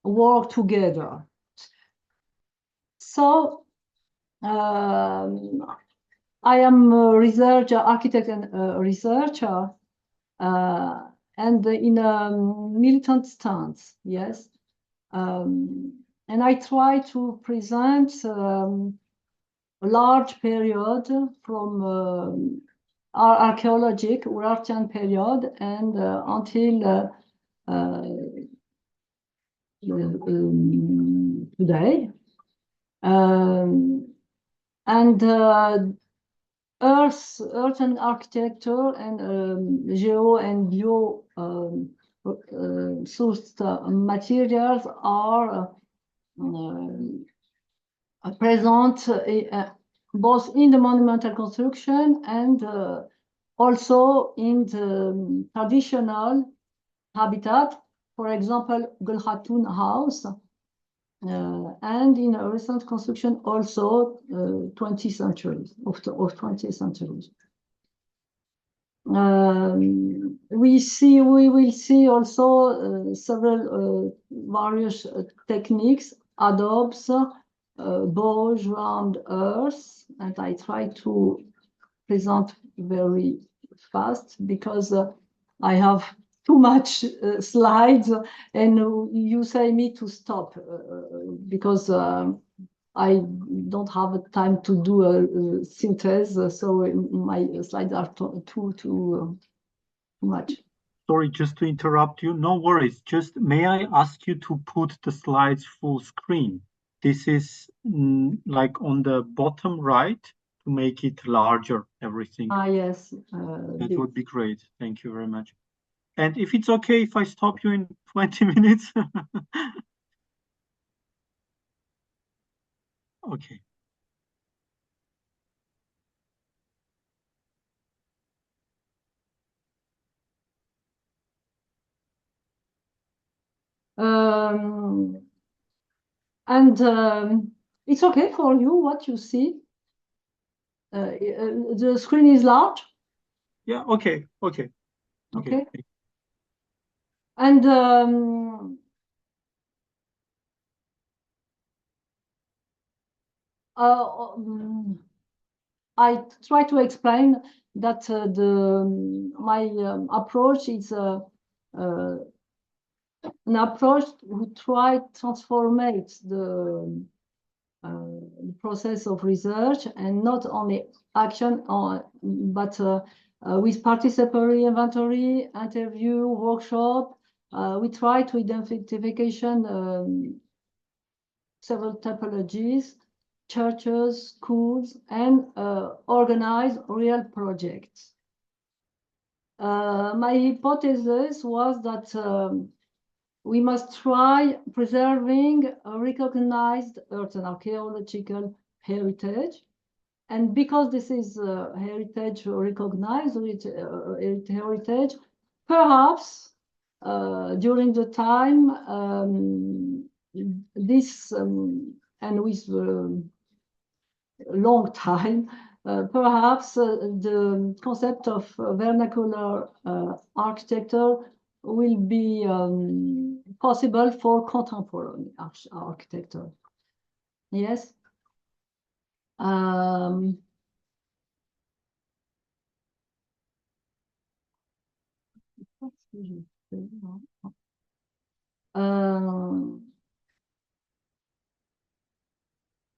work together. So I am a researcher, architect and researcher, and in a militant stance, yes. And I try to present a large period from our archaeological Urartian period and until today. And earth and architecture and geo and bio sourced materials are present both in the monumental construction and also in the traditional habitat, for example, Gulhatun house, and in a recent construction also 20th centuries, of 20th centuries. We will see also several various techniques, adobes, bows around earth, and I try to present very fast because I have too much slides, and you say me to stop because I don't have time to do a synthesis, so my slides are too much. Sorry, just to interrupt you. No worries. Just may I ask you to put the slides full screen? This is like on the bottom right to make it larger, everything. Yes. That would be great. Thank you very much. And if it's okay if I stop you in 20 minutes? Okay. It's okay for you what you see. The screen is large. Yeah. Okay. Okay. Okay. And I try to explain that my approach is an approach who try to transform the process of research and not only action, but with participatory inventory, interview, workshop. We try to identification several typologies, churches, schools, and organize real projects. My hypothesis was that we must try preserving a recognized earth and archaeological heritage. And because this is heritage recognized heritage, perhaps during the time this and with long time perhaps the concept of vernacular architecture will be possible for contemporary architecture. Yes.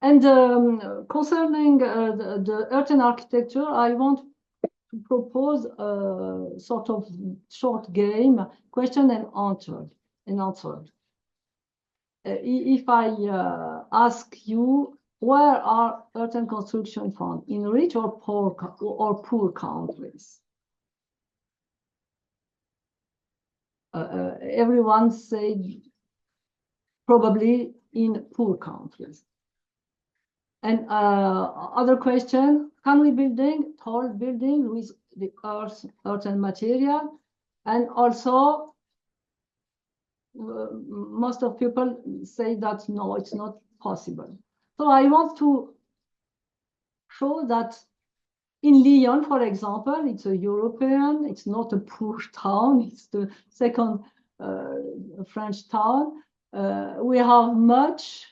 And concerning the earthen architecture, I want to propose a sort of short game, question and answer. If I ask you, where are earthen construction found, in rich or poor countries? Everyone said probably in poor countries. And other question, can we building tall building with the earthen material? And also, most of people say that no, it's not possible. So I want to show that in Lyon, for example, it's a European, it's not a poor town, it's the second French town. We have much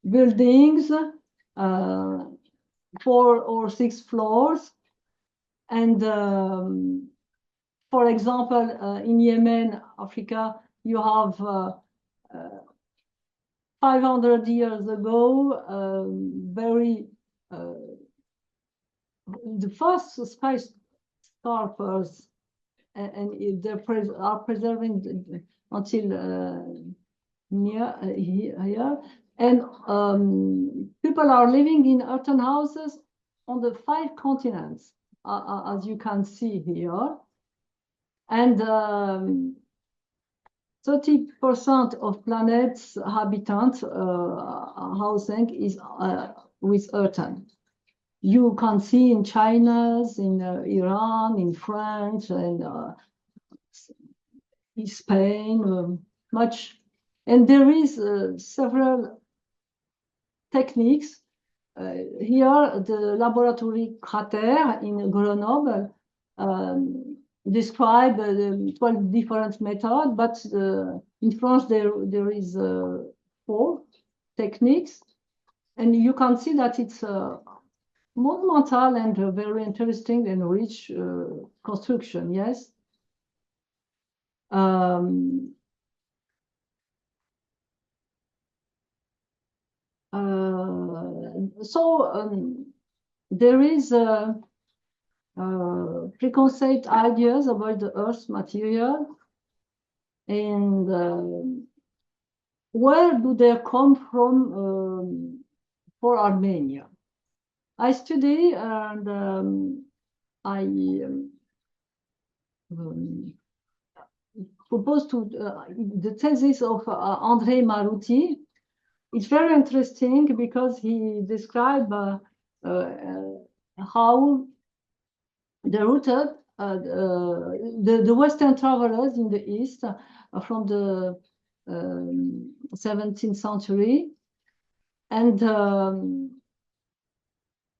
buildings, 4 or 6 floors. And for example, in Yemen, Africa, you have 500 years ago, the first skyscrapers, and they are preserving until here. And people are living in earthen houses on the 5 continents, as you can see here. And 30% of planet's habitant housing is with earthen. You can see in China, in Iran, in France, and in Spain, much. And there is several techniques. Here, the laboratory Crater in Grenoble describe 12 different methods, but in France there is 4 techniques, and you can see that it's monumental and very interesting and rich construction. Yes. There is preconceived ideas about the Earth's material, and where do they come from for Armenia? I study and I propose to the thesis of André Maruti. It's very interesting because he described how the routed the Western travelers in the East from the 17th century, and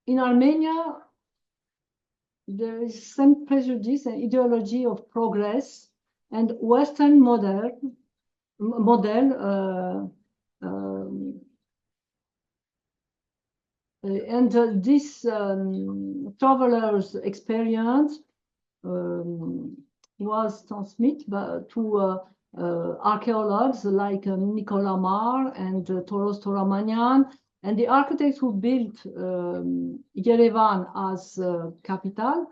in Armenia there is some prejudice and ideology of progress and Western model. And this traveler's experience was transmitted to archaeologists like Nicolas Mar and Toros Toramanyan, and the architects who built Yerevan as capital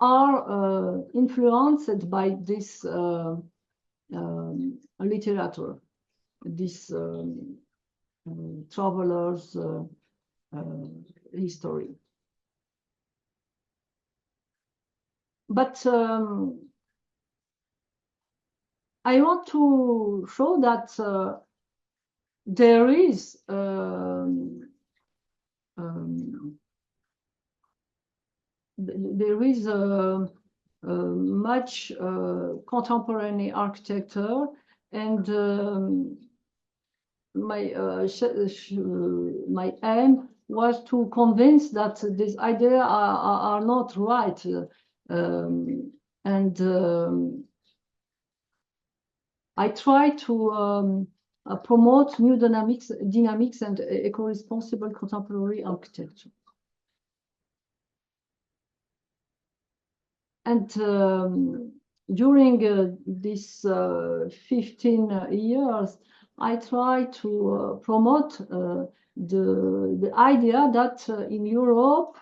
are influenced by this literature, this travelers' history. But I want to show that there is much contemporary architecture, and my aim was to convince that these ideas are not right, I try to promote new dynamics and eco-responsible contemporary architecture. And during these 15 years, I try to promote the idea that in Europe,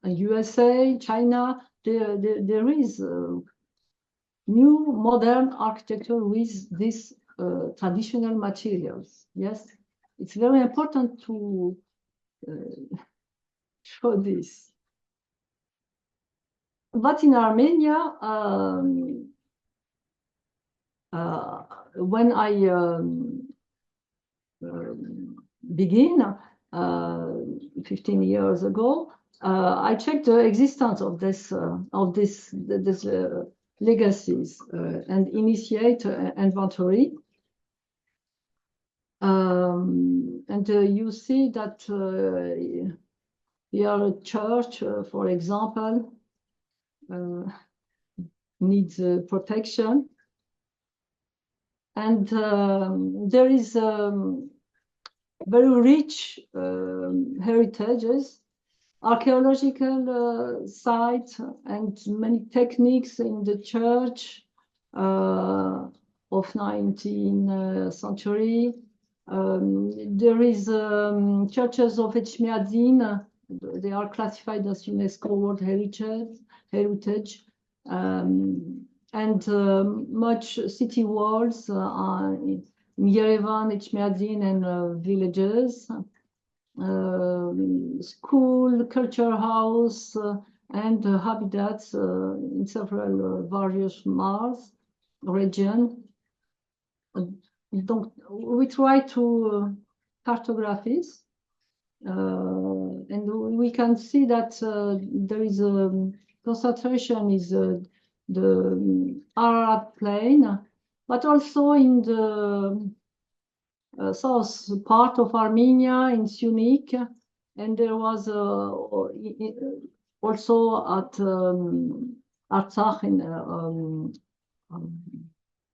USA, China, there is new modern architecture with these traditional materials. Yes, it's very important to show this. But in Armenia, when I begin 15 years ago, I checked the existence of this legacies and initiate inventory. And you see that here a church, for example, needs protection. And there is very rich heritages, archaeological sites, and many techniques in the church of 19th century. There is churches of Etchmiadzin. They are classified as UNESCO World Heritage. And much city walls in Yerevan, Etchmiadzin, and villages. School, culture house, and habitats in several various Mars regions. We try to cartography, and we can see that there is a concentration is the Ararat Plain, but also in the south part of Armenia, in Syunik, and there was also at Artsakh in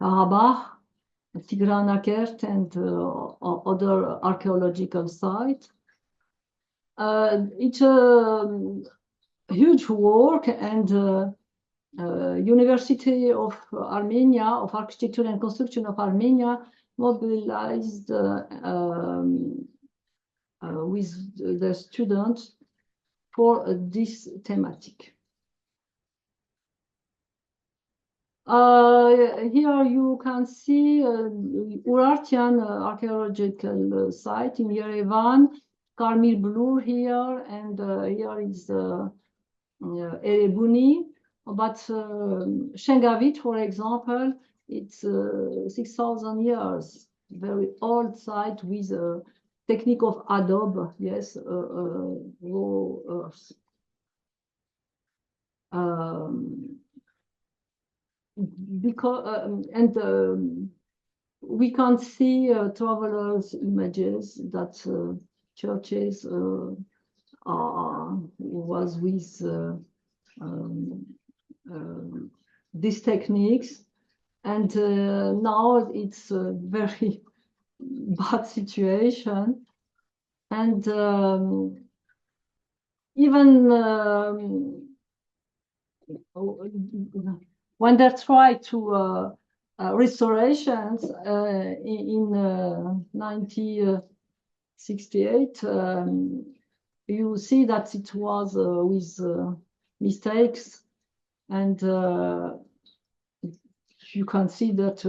Karabakh, Tigranakert, and other archaeological sites. It's a huge work, and University of Armenia, of Architecture and Construction of Armenia, mobilized with the students for this thematic. Here you can see Urartian archaeological site in Yerevan, Karmir Blur here, and here is Erebuni. But Shengavit, for example, it's 6,000 years, very old site with a technique of adobe, yes, raw earth. Because we can see travelers' images that churches was with these techniques, and now it's a very bad situation, and even when they try to restorations in 1968, you see that it was with mistakes, and you can see that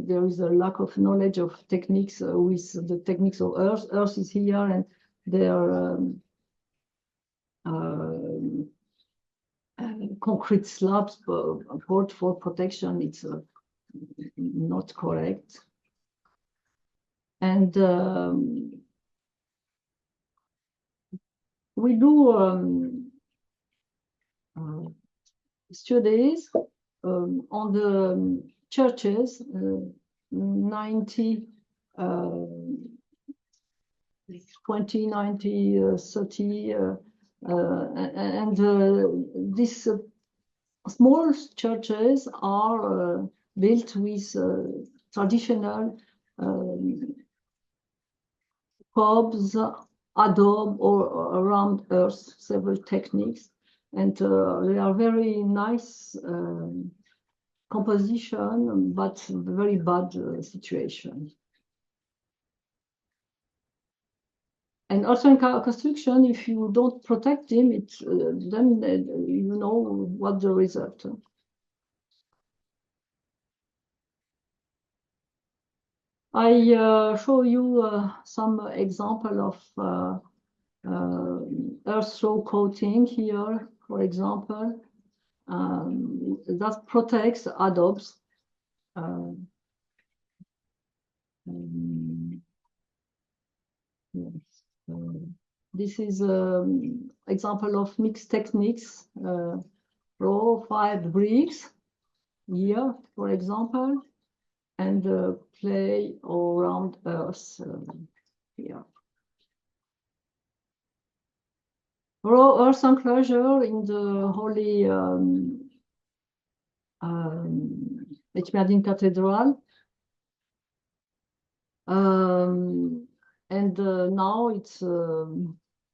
there is a lack of knowledge of techniques with the techniques of earth. Earth is here, and they are concrete slabs poured for protection. It's not correct. And we do studies on the churches, 90 20, 90, 30, and these small churches are built with traditional cobs, adobe, or around earth, several techniques, and they are very nice composition, but very bad situation. And also in construction, if you don't protect them, then you know what the result. I show you some example of earth row coating here, for example, that protects adobes. Yes. This is an example of mixed techniques, row 5 bricks here, for example, and play around earth here. Row earth enclosure in the holy Echmiadzin Cathedral. And now it's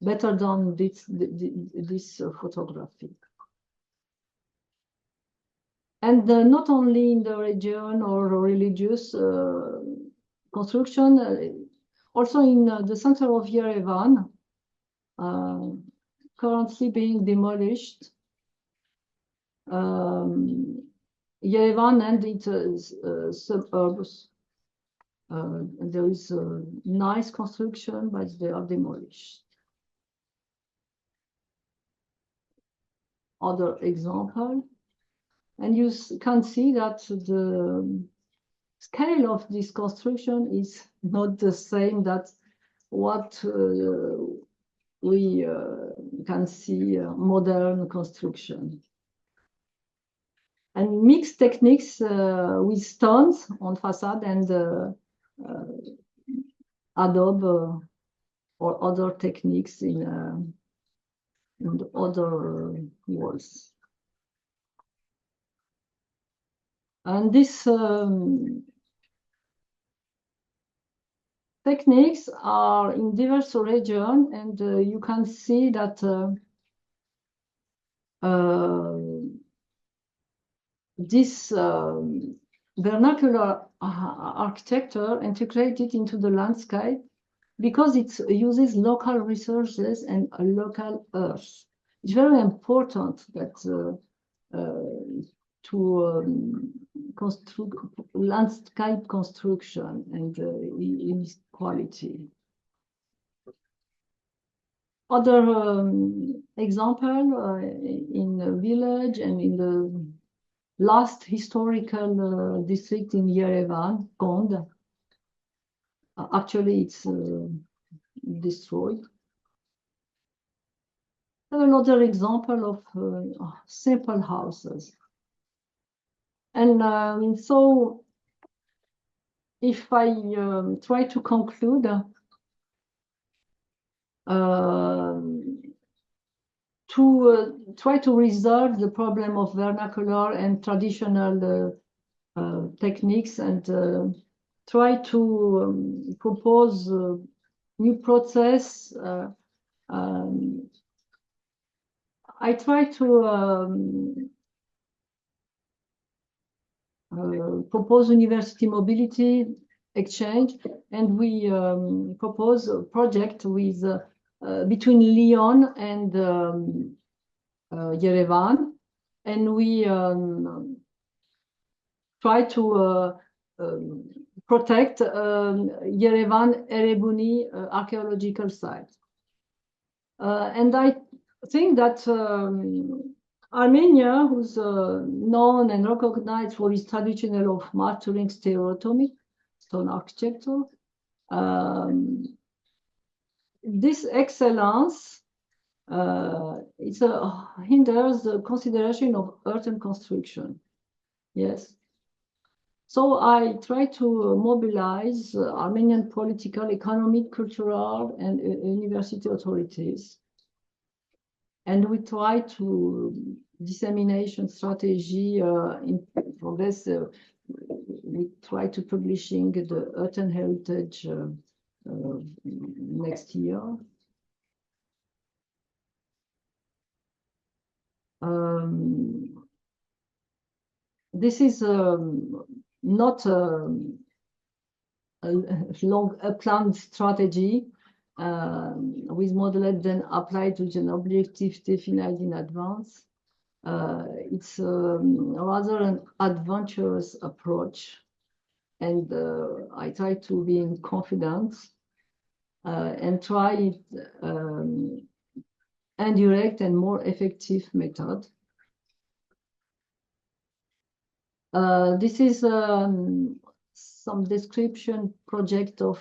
better than this photography. And not only in the region or religious construction, also in the center of Yerevan, currently being demolished. Yerevan and its suburbs. There is a nice construction, but they are demolished. Other example, and you can see that the scale of this construction is not the same that what we can see modern construction. And mixed techniques with stones on facade and adobe or other techniques in the other walls. And these techniques are in diverse regions, and you can see that this vernacular architecture integrated into the landscape because it uses local resources and local earth. It's very important that to construct landscape construction and inequality. Other example in the village and in the last historical district in Yerevan, Kond. Actually, it's destroyed. Another example of simple houses. And so, if I try to conclude, to try to resolve the problem of vernacular and traditional techniques and try to propose new process. I try to propose university mobility exchange, and we propose a project with between Lyon and Yerevan, and we try to protect Yerevan Erebuni archaeological site. And I think that Armenia, who's known and recognized for its traditional of mastering stereotomic stone architecture, this excellence hinders the consideration of earthen construction. Yes. So I try to mobilize Armenian political, economic, cultural, and university authorities. And we try to dissemination strategy for this. We try to publishing the Earth and Heritage next year. This is not a planned strategy with model then applied to an objective defined in advance. It's rather an adventurous approach, and I try to be in confidence and try it indirect and more effective method. This is some description project of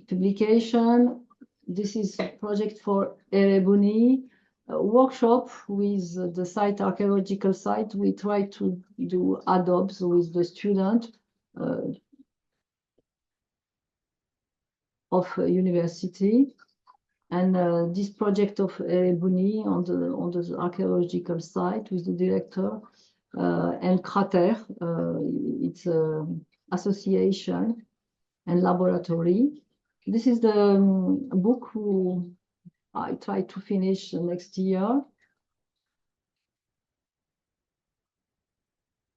publication. This is a project for Erebuni, workshop with the site, archaeological site. We try to do adobs with the student of university. And this project of Erebuni on the archaeological site with the director and Crater, it's an association and laboratory. This is the book who I try to finish next year.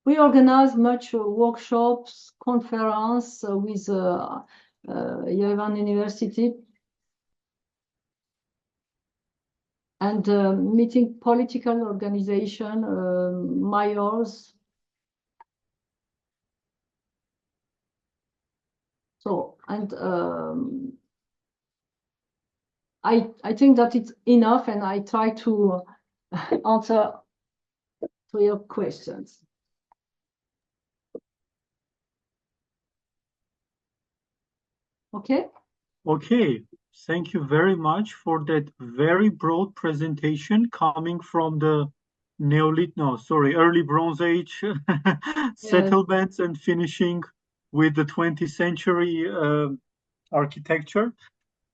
We organize much workshops, conference with Yerevan University, and meeting political organization, mayors. So, and I think that it's enough, and I try to answer to your questions. Okay? Okay, thank you very much for that very broad presentation coming from the early Bronze Age settlements and finishing with the 20th century architecture.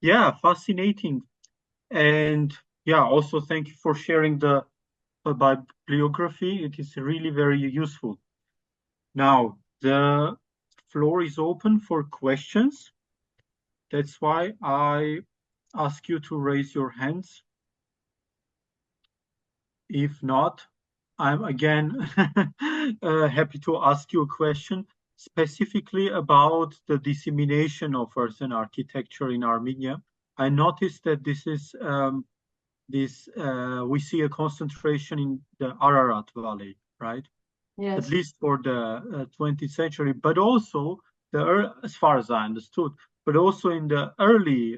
Yeah, fascinating. And yeah, also thank you for sharing the bibliography. It is really very useful. Now, the floor is open for questions. That's why I ask you to raise your hands. If not, I'm again happy to ask you a question specifically about the dissemination of earthen architecture in Armenia. I noticed that this is we see a concentration in the Ararat Valley, right? Yes. At least for the 20th century, but also as far as I understood, but also in the early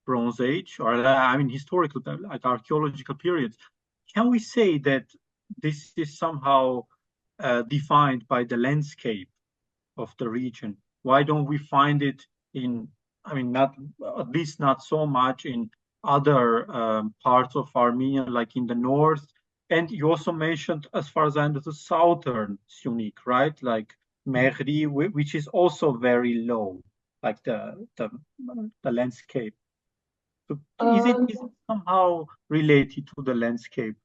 Bronze Age, or I mean historical, like archaeological periods. Can we say that this is somehow defined by the landscape of the region? Why don't we find it in, I mean, not at least not so much in other parts of Armenia, like in the north? And you also mentioned, as far as I understood, southern Syunik, right? Like Mehri, which is also very low, like the landscape. So is it somehow related to the landscape?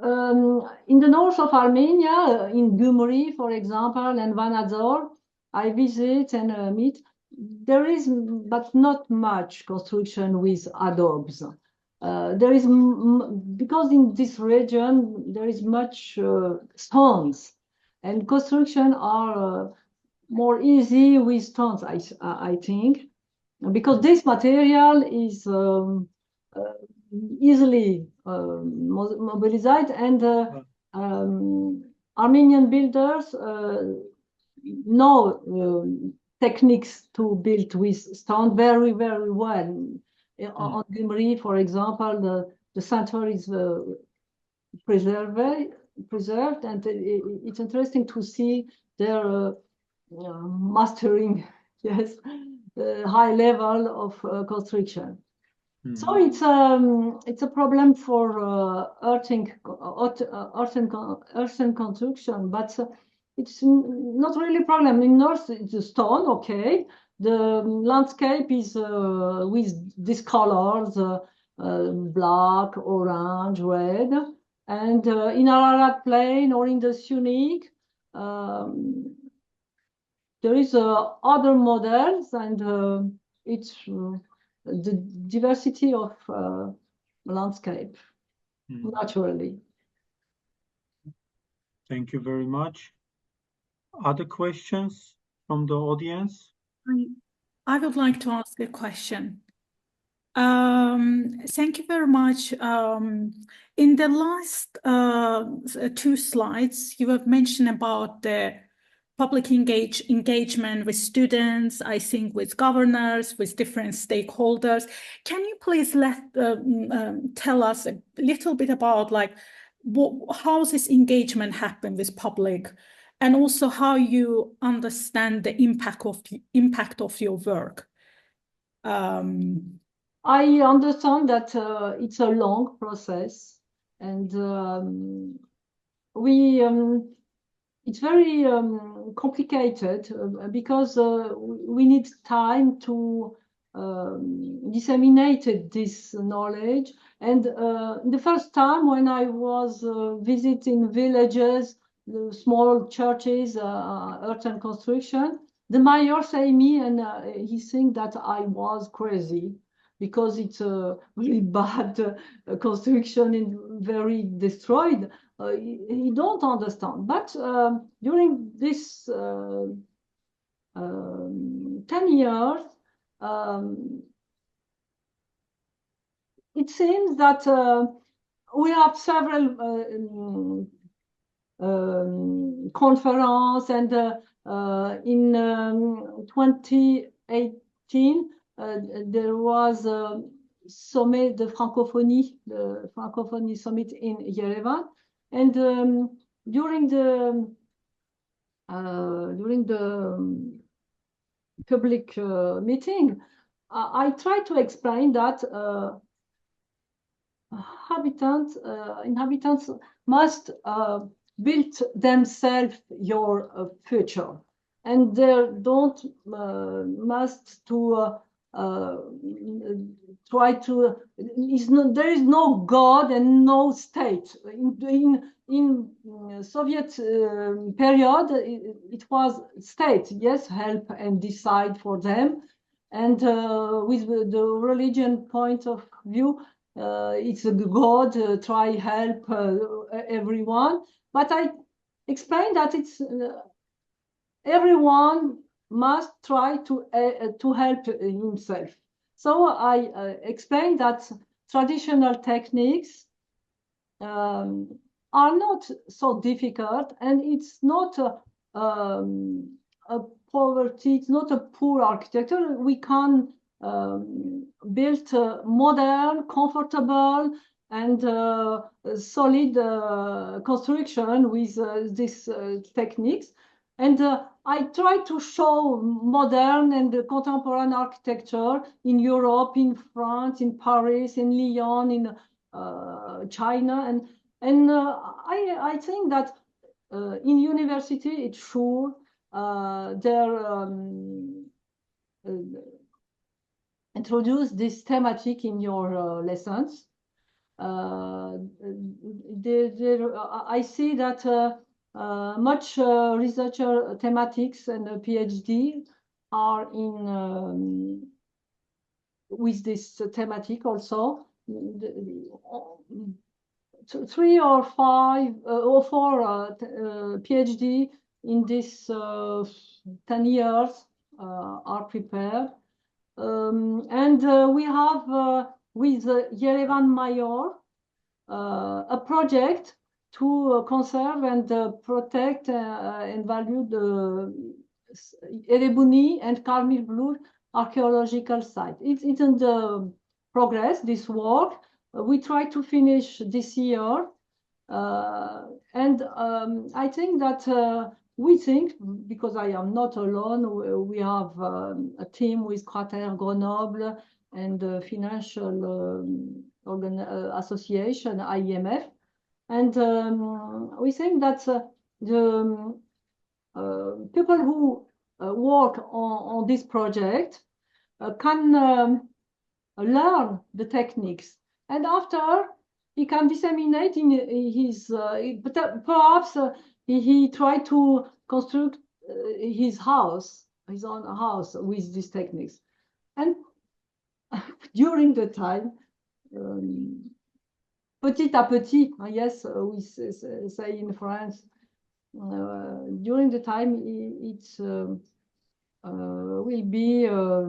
In the north of Armenia, in Gyumri, for example, and Vanadzor, I visit and meet. There is, but not much construction with adobes. There is, because in this region, there is much stones, and construction are more easy with stones, I think, because this material is easily mobilized, and Armenian builders know techniques to build with stone very, very well. On Gyumri, for example, the center is preserved, and it's interesting to see their mastering, yes, high level of construction. So it's a problem for earthen construction, but it's not really a problem. In North, it's a stone, okay. The landscape is with these colors, black, orange, red. And in Ararat Plain or in the Sunnic, there is other models, and it's the diversity of landscape, naturally. Thank you very much. Other questions from the audience? I would like to ask a question. Thank you very much. In the last 2 slides, you have mentioned about the public engagement with students, I think with governors, with different stakeholders. Can you please tell us a little bit about like how this engagement happened with public, and also how you understand the impact of your work? I understand that it's a long process, and it's very complicated because we need time to disseminate this knowledge. And the first time when I was visiting villages, the small churches, earthen construction, the mayor said me, and he think that I was crazy because it's a really bad construction and very destroyed. He don't understand. But during this 10 years, it seems that we have several conferences, and in 2018, there was a summit, the Francophonie summit in Yerevan, and during the public meeting, I tried to explain that inhabitants must build themselves your future, and they don't must to try to. There is no God and no state. In Soviet period, it was state, yes, help and decide for them, and with the religion point of view, it's a God try help everyone. But I explained that it's everyone must try to help himself. So I explained that traditional techniques are not so difficult, and it's not a poverty, it's not a poor architecture. We can build modern, comfortable, and solid construction with these techniques. And I try to show modern and contemporary architecture in Europe, in France, in Paris, in Lyon, in China, and I think that in university it's sure they're introduce this thematic in your lessons. I see that much researcher thematics and PhD are in with this thematic also. 3 or 5 or 4 PhD in this 10 years are prepared. And we have with Yerevan Mayor a project to conserve and protect and value the Erebuni and Karmil Blur archaeological site. It's in the progress, this work. We try to finish this year. And I think that we think, because I am not alone, we have a team with Crater Grenoble and the financial association, IMF. And we think that the people who work on this project can learn the techniques, and after he can disseminate in his perhaps he tried to construct his own house with these techniques. And during the time, petit à petit, yes, we say in France, during the time it will be a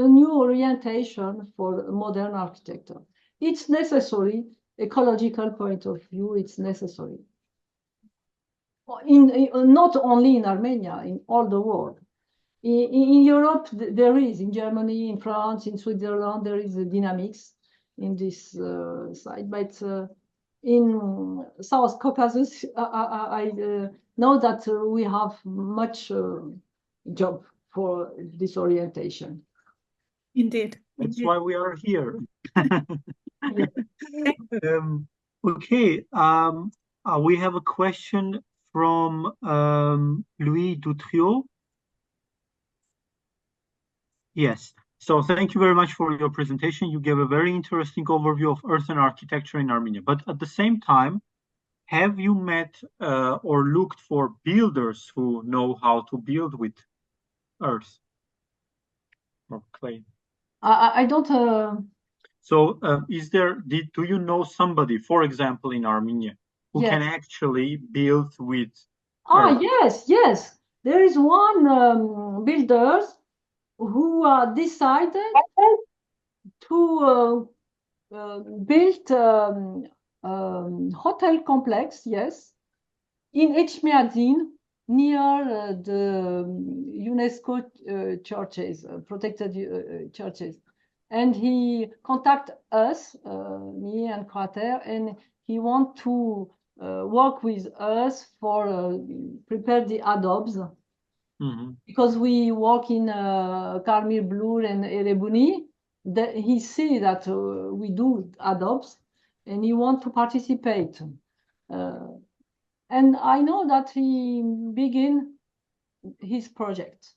new orientation for modern architecture. It's necessary, ecological point of view, it's necessary. Not only in Armenia, in all the world. In Europe, there is, in Germany, in France, in Switzerland, there is a dynamics in this side. But in South Caucasus, I know that we have much job for this orientation. Indeed. That's why we are here. Okay, we have a question from Louis Dutriot. Yes, so thank you very much for your presentation. You gave a very interesting overview of earth and architecture in Armenia. But at the same time, have you met or looked for builders who know how to build with earth or clay? I don't. So do you know somebody, for example, in Armenia, who Yes. can actually build with Ah, earth? yes. There is one builder who decided to build hotel complex, yes, in Echmiadzin, near the UNESCO churches, protected churches. And he contacted us, me and Crater, and he want to work with us for prepare the adobes. Because we work in Karmir Blur and Erebuni, he see that we do adobes, and he want to participate. And I know that he begin his project.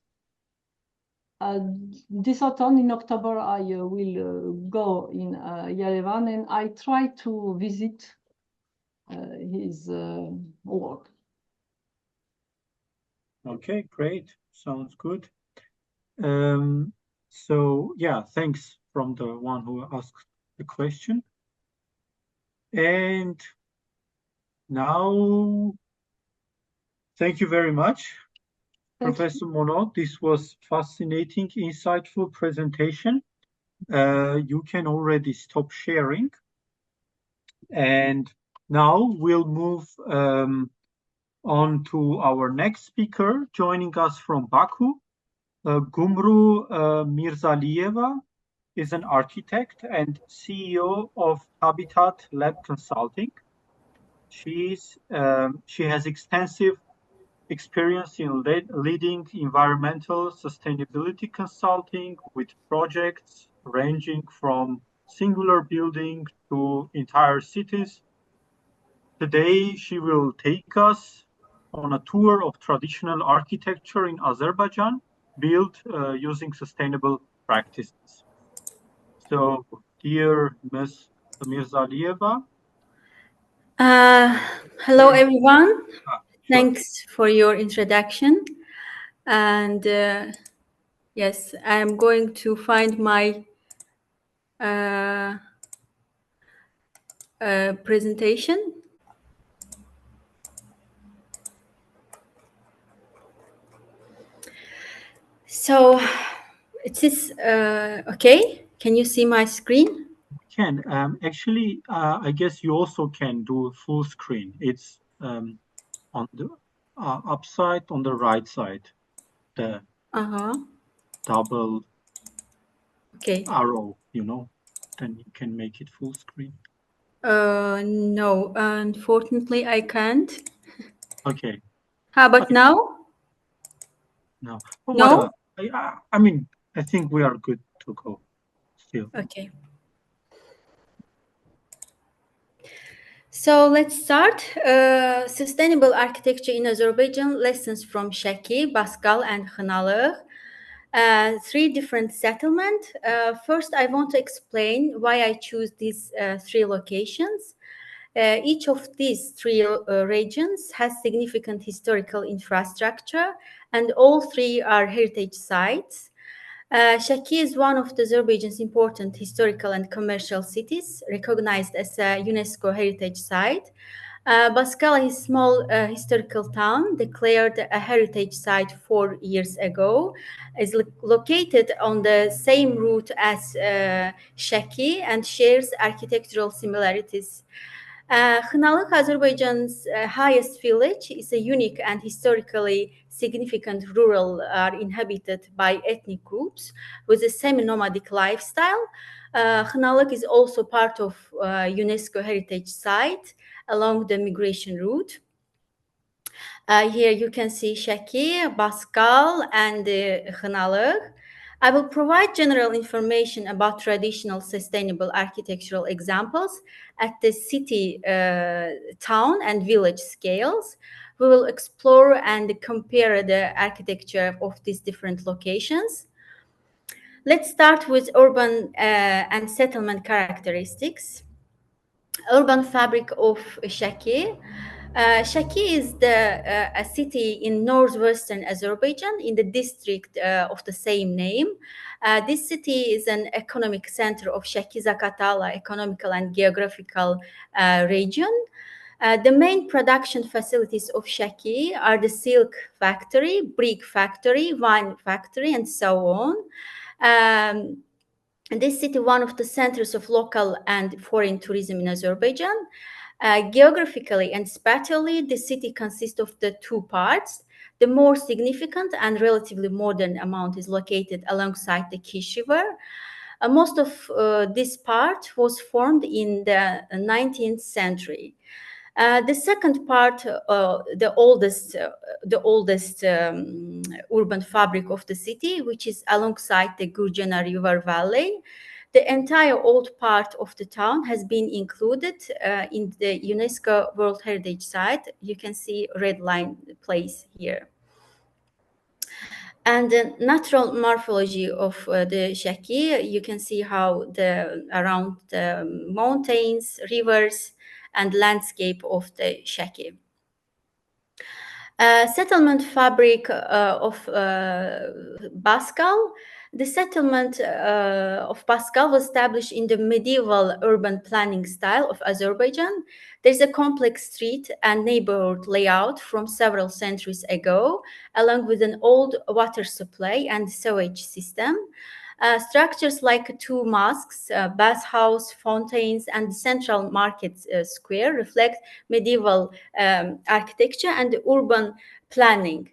This autumn in October, I will go in Yerevan, and I try to visit his work. Okay, great. Sounds good. So yeah, thanks from the one who asked the question. And now, thank you very much, Professor Monod. This was fascinating, insightful presentation. You can already stop sharing. And now we'll move on to our next speaker, joining us from Baku. Gumru Mirzalieva is an architect and CEO of Habitat Lab Consulting. She has extensive experience in leading environmental sustainability consulting with projects ranging from singular building to entire cities. Today, she will take us on a tour of traditional architecture in Azerbaijan, built using sustainable practices. So, dear Ms. Mirzalieva. Hello, everyone. Sure. Thanks for your introduction. And yes, I'm going to find my presentation. So, it is okay. Can you see my screen? Can actually, I guess you also can do full screen. It's on the upside, on the right side, the double arrow, you know, then you can make it full screen. No, unfortunately, I can't. Okay. How about now? No. No? I mean, I think we are good to go still. Okay. So let's start. Sustainable architecture in Azerbaijan, lessons from Shaki, Baskal, and Khnalugh. Three different settlements. First, I want to explain why I choose these three locations. Each of these three regions has significant historical infrastructure, and all three are heritage sites. Shaki is one of Azerbaijan's important historical and commercial cities, recognized as a UNESCO heritage site. Baskala is a small historical town declared a heritage site 4 years ago, is located on the same route as Shaki and shares architectural similarities. Khnalugh, Azerbaijan's highest village, is a unique and historically significant rural inhabited by ethnic groups with a semi-nomadic lifestyle. Khnalugh is also part of UNESCO heritage site along the migration route. Here you can see Shaki, Baskal, and Khnalugh. I will provide general information about traditional sustainable architectural examples at the city, town, and village scales. We will explore and compare the architecture of these different locations. Let's start with urban and settlement characteristics. Urban fabric of Shaki. Shaki is a city in northwestern Azerbaijan in the district of the same name. This city is an economic center of Shaki-Zakatala economical and geographical region. The main production facilities of Shaki are the silk factory, brick factory, wine factory, and so on. This city, one of the centers of local and foreign tourism in Azerbaijan. Geographically and spatially, the city consists of the two parts. The more significant and relatively modern amount is located alongside the Kish River. Most of this part was formed in the 19th century. The second part, the oldest urban fabric of the city, which is alongside the Gurjana River Valley. The entire old part of the town has been included in the UNESCO World Heritage Site. You can see red line place here. And the natural morphology of the Shaki, you can see how around the mountains, rivers, and landscape of the Shaki. Settlement fabric of Baskal. The settlement of Baskal was established in the medieval urban planning style of Azerbaijan. There's a complex street and neighborhood layout from several centuries ago, along with an old water supply and sewage system. Structures like two mosques, bathhouse, fountains, and central market square reflect medieval architecture and urban planning.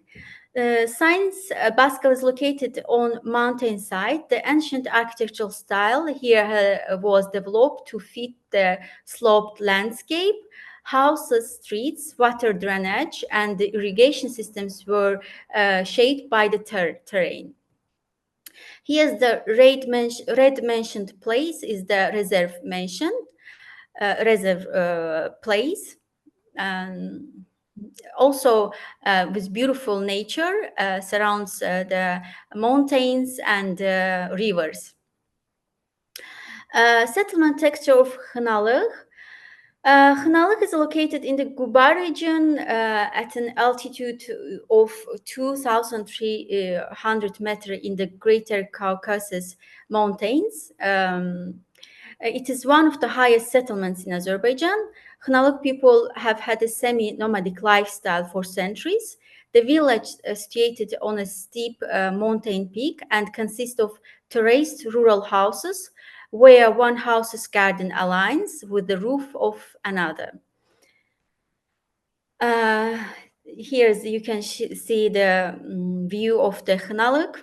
Since Baskal is located on mountainside, the ancient architectural style here was developed to fit the sloped landscape. Houses, streets, water drainage, and the irrigation systems were shaped by the terrain. Here's the red mentioned place is the reserve place. Also with beautiful nature surrounds the mountains and rivers. Settlement texture of Khnalugh. Khnalugh is located in the Guba region at an altitude of 2,300 meters in the Greater Caucasus Mountains. It is one of the highest settlements in Azerbaijan. Khnalugh people have had a semi-nomadic lifestyle for centuries. The village is situated on a steep mountain peak and consists of terraced rural houses where one house's garden aligns with the roof of another. Here you can see the view of the Khnalugh.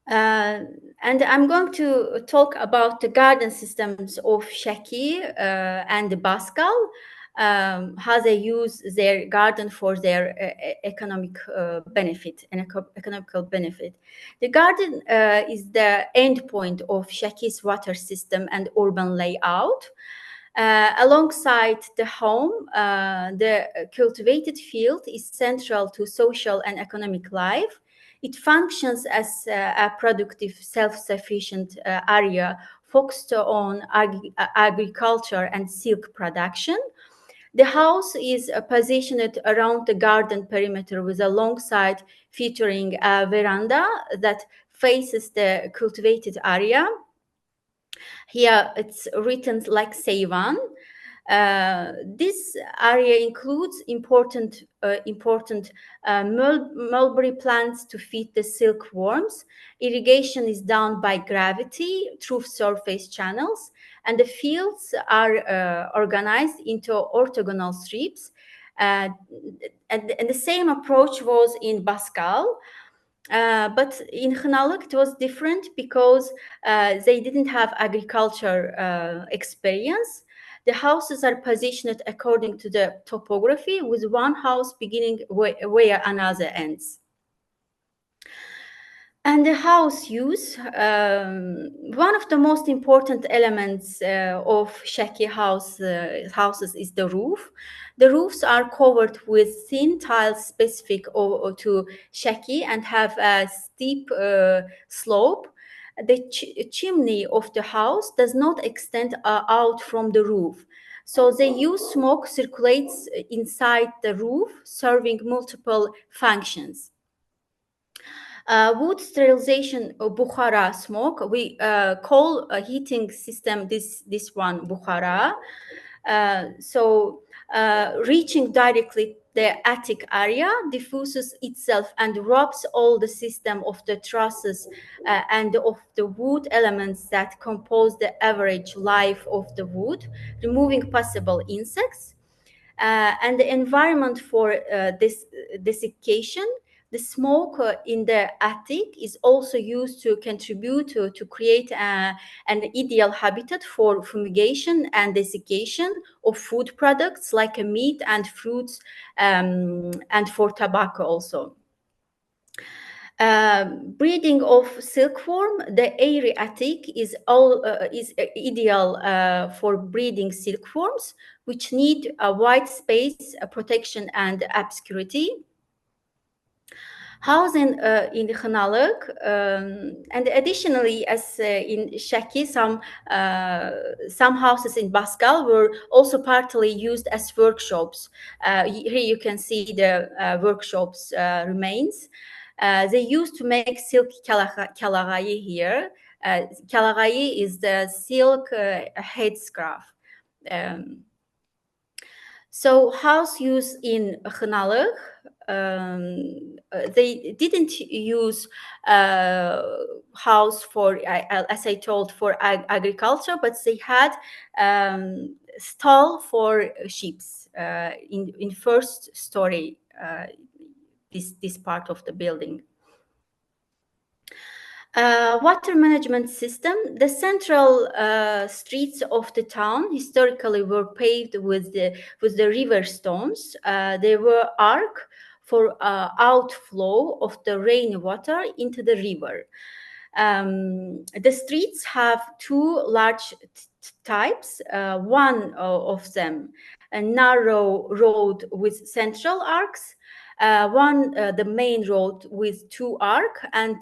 And I'm going to talk about the garden systems of Shaki and Baskal. how they use their garden for their economic benefit and economical benefit. The garden is the end point of Shaki's water system and urban layout. Alongside the home, the cultivated field is central to social and economic life. It functions as a productive, self-sufficient area focused on agriculture and silk production. The house is positioned around the garden perimeter with a long side featuring a veranda that faces the cultivated area. Here it's written like Seyvan. This area includes important mulberry plants to feed the silkworms. Irrigation is done by gravity through surface channels, and the fields are organized into orthogonal strips. And the same approach was in Baskal. But in Khanaluk, it was different because they didn't have agriculture experience. The houses are positioned according to the topography, with one house beginning where another ends. And the house use, one of the most important elements of Shaki houses is the roof. The roofs are covered with thin tiles specific to Shaki and have a steep slope. The chimney of the house does not extend out from the roof. So they use smoke circulates inside the roof, serving multiple functions. Wood sterilization of Bukhara smoke, we call a heating system this one Bukhara. Reaching directly the attic area diffuses itself and robs all the system of the trusses and of the wood elements that compose the average life of the wood, removing possible insects. And the environment for this desiccation, the smoke in the attic is also used to contribute to create an ideal habitat for fumigation and desiccation of food products like meat and fruits, and for tobacco also. Breeding of silkworm, the airy attic is ideal for breeding silkworms, which need a wide space, protection, and obscurity. Housing in Khanaluk, and additionally, as in Shaki, some houses in Baskal were also partly used as workshops. Here you can see the workshops remains. They used to make silk kalagayi here. Kalagayi is the silk headscarf. So house use in Khanaluk, they didn't use house for, as I told, for agriculture, but they had stall for sheep in first story, this part of the building. Water management system. The central streets of the town historically were paved with the river stones. They were arc for outflow of the rainwater into the river. The streets have two large types. One of them, a narrow road with central arcs. The main road with two arcs and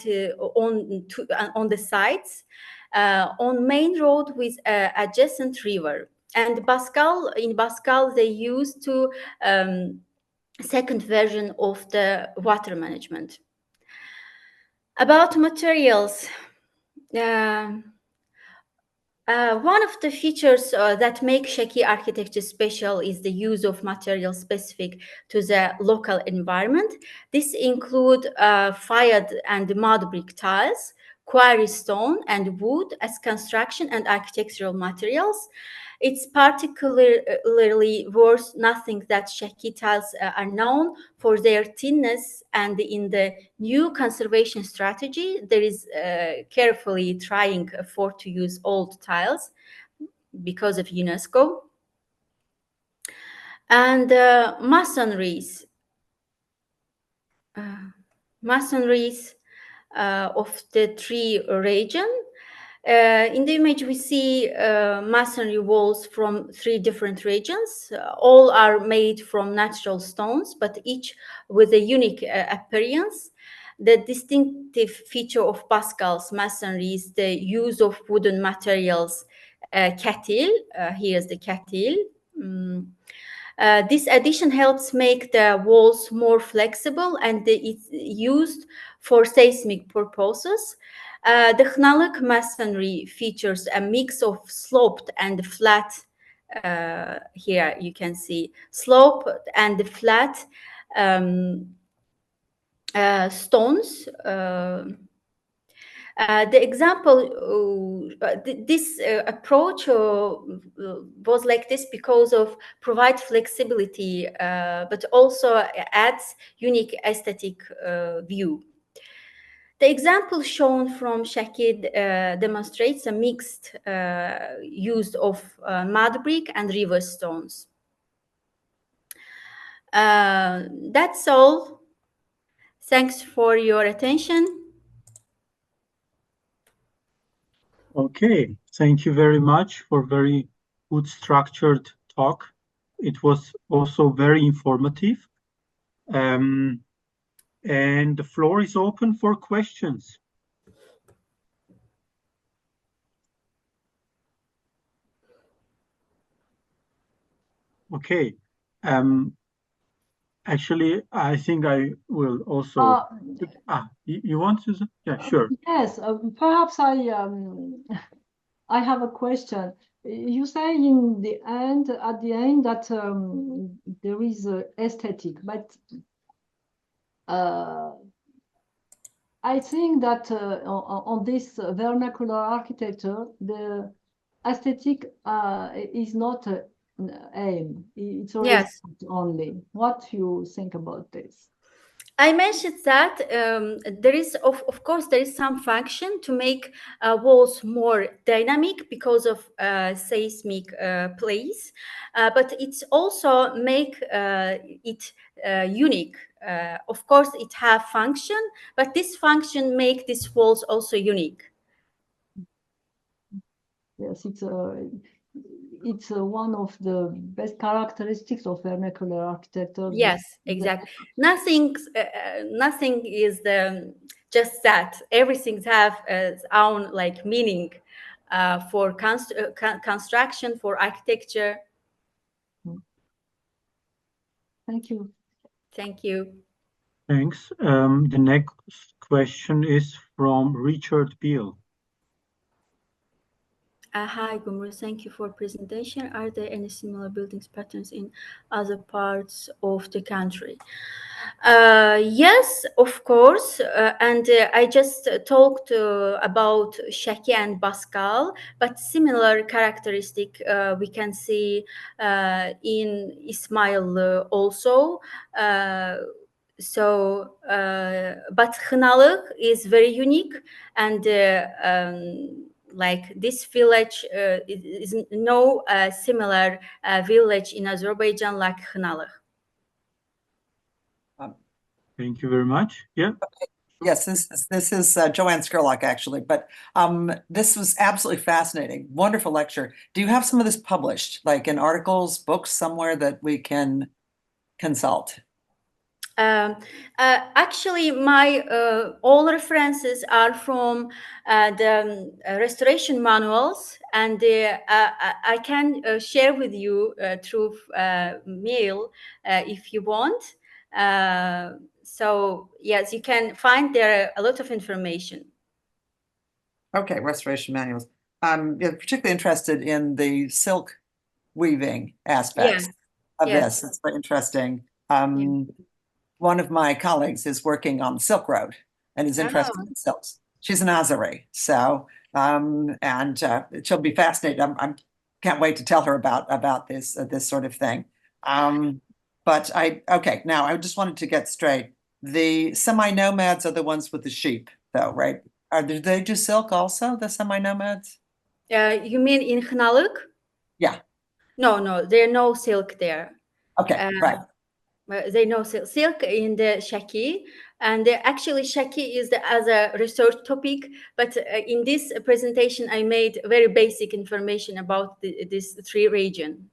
on the sides. On main road with adjacent river. And in Baskal they used to second version of the water management. About materials. One of the features that make Shaki architecture special is the use of materials specific to the local environment. This include fired and mud brick tiles, quarry stone, and wood as construction and architectural materials. It's particularly worth nothing that Shaki tiles are known for their thinness, and in the new conservation strategy, there is carefully trying to use old tiles because of UNESCO. And masonries of the three region. In the image, we see masonry walls from three different regions. All are made from natural stones, but each with a unique appearance. The distinctive feature of Pascal's masonry is the use of wooden materials, katil. Here's the katil. This addition helps make the walls more flexible, and it's used for seismic purposes. The Khnalik masonry features a mix of sloped and flat. Here you can see sloped and flat stones. The example, this approach was like this because of provide flexibility, but also adds unique aesthetic view. The example shown from Shakid demonstrates a mixed use of mud brick and river stones. That's all. Thanks for your attention. Okay, thank you very much for very good structured talk. It was also very informative. And the floor is open for questions. Okay. Actually, I think I will also. You want to? Yeah, sure. Yes, perhaps I have a question. You say in the end, at the end, that there is aesthetic, but I think that on this vernacular architecture, the aesthetic is not an aim. It's a Yes. result only. What do you think about this? I mentioned that there is, of course, there is some function to make walls more dynamic because of seismic plays, but it's also make it unique. Of course, it have function, but this function make these walls also unique. Yes, it's one of the best characteristics of vernacular architecture. Yes, exactly. Nothing is just that. Everything have its own like meaning for construction, for architecture. Thank you. Thank you. Thanks. The next question is from Richard Beale. Hi, Gumru. Thank you for presentation. Are there any similar buildings patterns in other parts of the country? Yes, of course. And I just talked about Shaki and Pascal, but similar characteristic we can see in Ismail also. But Khnalik is very unique, and like this village is no similar village in Azerbaijan like Khnalik. Thank you very much. Yeah. Yes, this is Joanne Skurlock, actually, but this was absolutely fascinating. Wonderful lecture. Do you have some of this published, like in articles, books, somewhere that we can consult? Actually, my all references are from the restoration manuals, and I can share with you through mail if you want. So yes, you can find there a lot of information. Okay, restoration manuals. I'm particularly interested in the silk weaving aspects of this. It's very interesting. One of my colleagues is working on the Silk Road and is interested in silks. She's an Azeri, so and she'll be fascinated. I can't wait to tell her about this sort of thing. But now I just wanted to get straight. The semi-nomads are the ones with the sheep, though, right? Do they do silk also, the semi-nomads? You mean in Khnalik? Yeah. No, there's no silk there. Okay, right. They know silk in the Shaki, and actually Shaki is as a research topic, but in this presentation I made very basic information about this three region.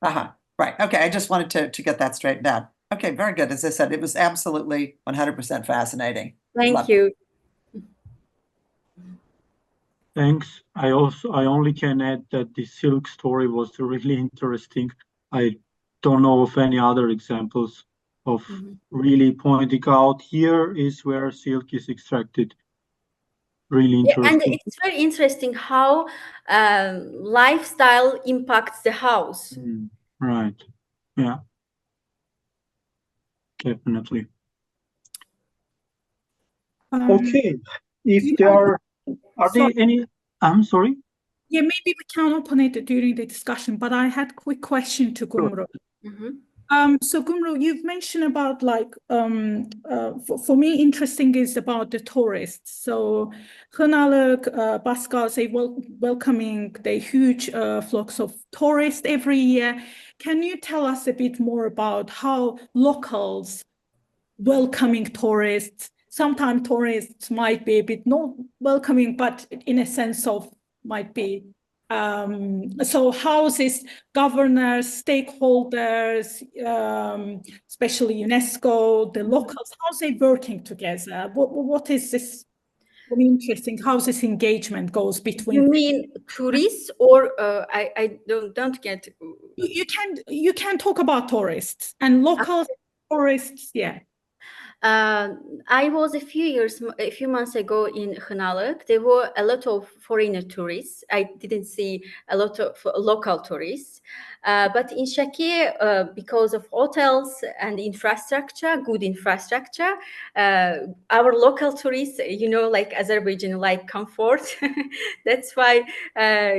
Right. Okay, I just wanted to get that straightened out. Okay, very good. As I said, it was absolutely 100% fascinating. Thank you. Thanks. I only can add that the silk story was really interesting. I don't know of any other examples of really pointing out here is where silk is extracted. Really interesting. And it's very interesting how lifestyle impacts the house. Right. Yeah. Definitely. Okay. If there are there any, I'm sorry? Yeah, maybe we can open it during the discussion, but I had a quick question to Gumru. So Gumru, you've mentioned about like, for me, interesting is about the tourists. So Hınalık, Baskal say welcoming the huge flux of tourists every year. Can you tell us a bit more about how locals welcoming tourists? Sometimes tourists might be a bit not welcoming, but in a sense of might be. So how is governors, stakeholders, especially UNESCO, the locals, how's they working together? What is this? Really interesting. How this engagement goes between. You mean tourists or I don't get. You can talk about tourists and local tourists. Yeah. I was a few months ago in Hınalık. There were a lot of foreigner tourists. I didn't see a lot of local tourists. But in Shaki, because of hotels and infrastructure, good infrastructure, our local tourists, like Azerbaijan, like comfort. That's why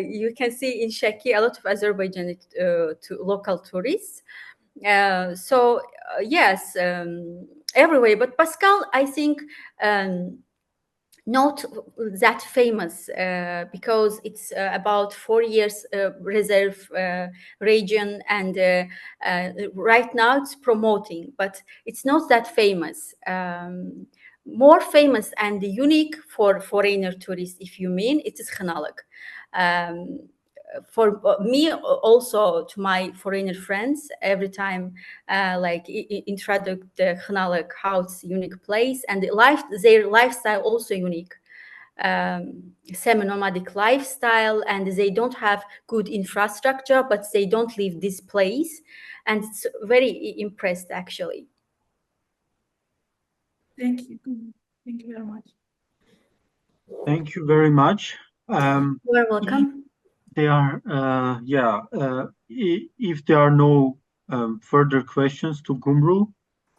you can see in Shaki a lot of Azerbaijani local tourists. So yes, everywhere. But Pascal, I think not that famous because it's about 4 years reserve region, and right now it's promoting, but it's not that famous. More famous and unique for foreigner tourists, if you mean, it is Hınalık. For me, also to my foreigner friends, every time like introduce the Hınalık house, unique place, and their lifestyle also unique, semi-nomadic lifestyle, and they don't have good infrastructure, but they don't leave this place, and it's very impressed actually. Thank you. Thank you very much. Thank you very much. You're welcome. If there are no further questions to Gumru,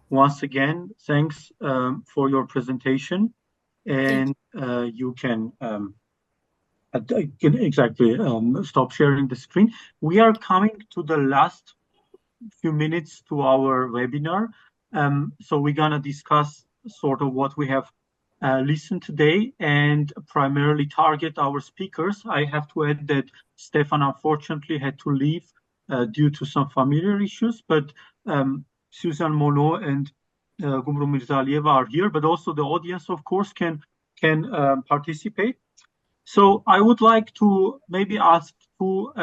once again, thanks for your presentation, and you can stop sharing the screen. We are coming to the last few minutes to our webinar, so we're gonna discuss sort of what we have listened today and primarily target our speakers. I have to add that Stefan unfortunately had to leave due to some familiar issues, but Susan Monod and Gumru Mirzalieva are here, but also the audience, of course, can participate. So I would like to maybe ask two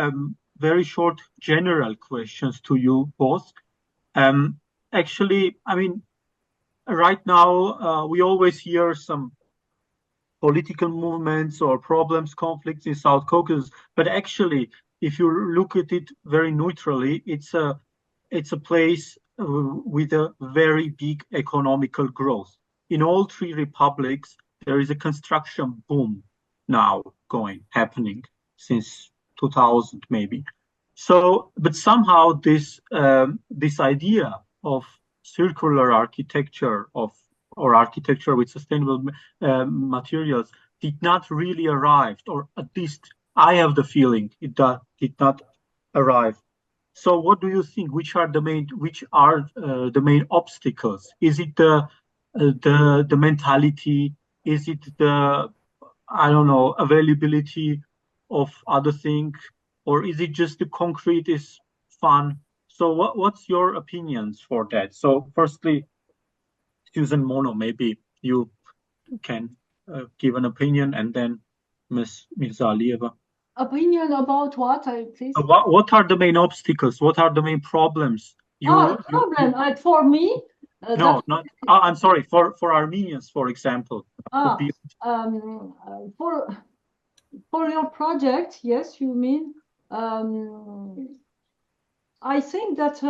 very short general questions to you both. Actually, I mean, right now, we always hear some political movements or problems, conflicts in South Caucasus, but actually, if you look at it very neutrally, it's a place with a very big economical growth. In all three republics, there is a construction boom now happening since 2000 maybe. So, but somehow this idea of circular architecture or architecture with sustainable materials did not really arrive, or at least I have the feeling it did not arrive. So what do you think? Which are the main obstacles? Is it the mentality? Is it the, I don't know, availability of other things? Or is it just the concrete is fun, So what's your opinions for that? So firstly, Susan Mono, maybe you can give an opinion, and then Ms. Mirzalieva. Opinion about what, please? What are the main obstacles? What are the main problems? Problem for me? No, not. I'm sorry. For Armenians, for example. For your project, yes, you mean. I think that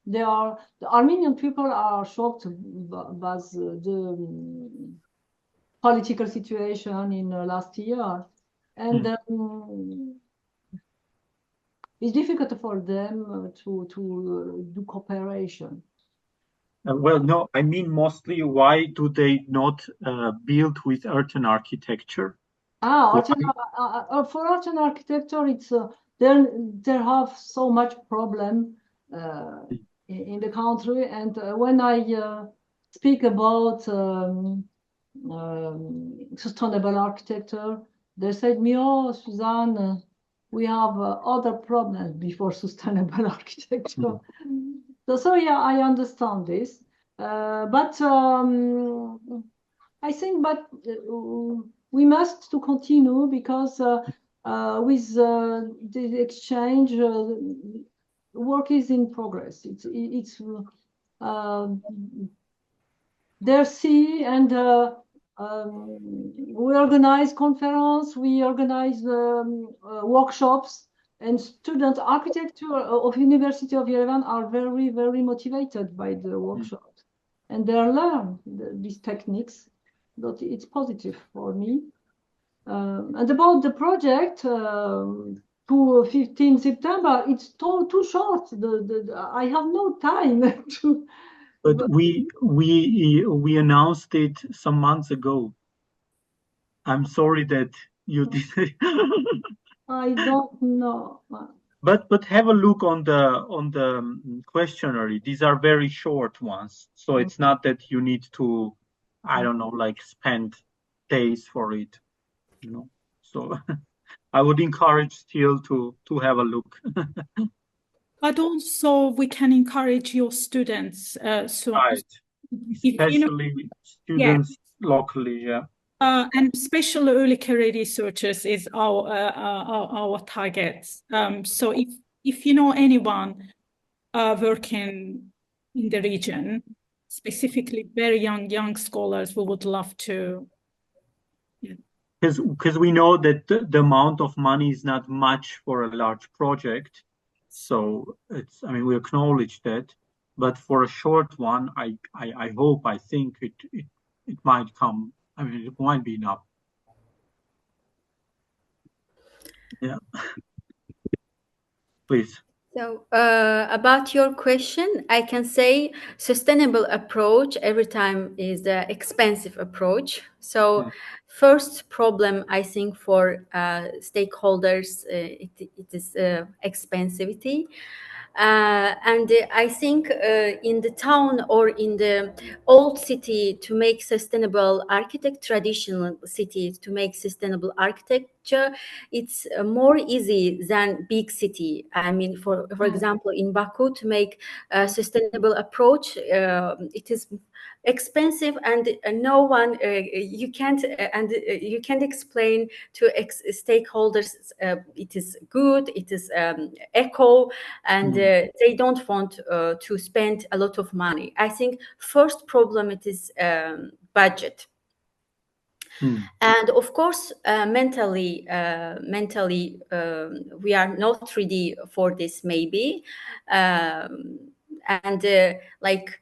the Armenian people are shocked by the political situation in last year, and it's difficult for them to do cooperation. Well, no, I mean mostly why do they not build with earthen architecture? For earthen architecture, it's there have so much problem in the country, and when I speak about sustainable architecture, they said me, "Oh, Suzanne, we have other problems before sustainable architecture." So yeah, I understand this, but I think, we must to continue because with the exchange, work is in progress. It's there see, and we organize conference, we organize workshops, and student architecture of University of Yerevan are very, very motivated by the workshops, and they learn these techniques. But it's positive for me. And about the project, to 15 September, it's too short. I have no time to. But we announced it some months ago. I'm sorry that you did. I don't know. But have a look on the questionnaire. These are very short ones, so it's not that you need to, I don't know, like spend days for it, you know. So I would encourage still to have a look. But also we can encourage your students, right. Especially students locally, yeah. And special early career researchers is our target. So if you know anyone working in the region, specifically very young scholars, we would love to. Because we know that the amount of money is not much for a large project, so it's, I mean, we acknowledge that, but for a short one, I hope, I think it might come. I mean, it might be enough. Yeah. Please. So about your question, I can say sustainable approach every time is the expensive approach. So first problem, I think, for stakeholders, it is expensivity. And I think in the town or in the old city, to make sustainable traditional cities to make sustainable architecture, it's more easy than big city. I mean, for example, in Baku, to make a sustainable approach, it is expensive, and no one you can't explain to stakeholders it is good, it is eco, and they don't want to spend a lot of money. I think first problem, it is budget. And of course, mentally, we are not ready for this, maybe. And like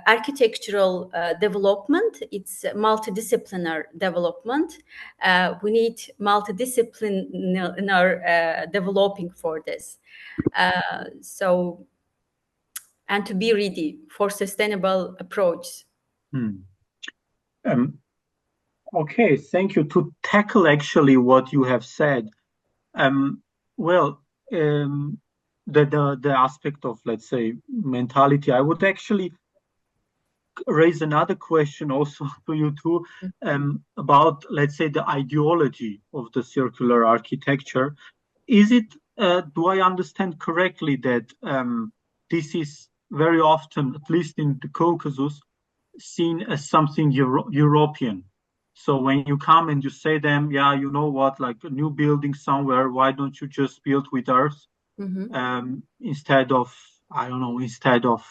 architectural development, it's multidisciplinary development. We need multidisciplinary developing for this. So, and to be ready for sustainable approach. Okay, thank you. To tackle actually what you have said, well, the aspect of, let's say, mentality, I would actually raise another question also to you too, about, let's say, the ideology of the circular architecture. Is it, do I understand correctly that this is very often, at least in the Caucasus, seen as something European. So when you come and you say them, yeah, you know what, like a new building somewhere, why don't you just build with earth instead of, I don't know, instead of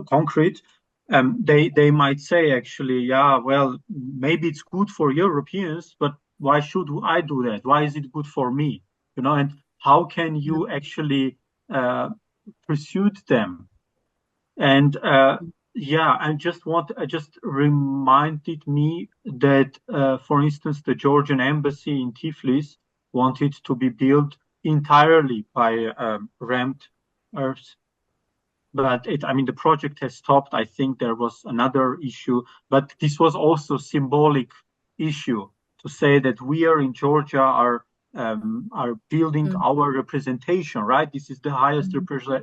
concrete? They might say actually, yeah, well, maybe it's good for Europeans, but why should I do that? Why is it good for me? You know, and how can you actually pursue them? And yeah, I just reminded me that, for instance, the Georgian embassy in Tiflis wanted to be built entirely by rammed earth. But I mean, the project has stopped. I think there was another issue, but this was also symbolic issue to say that we are in Georgia are building our representation, right? This is the highest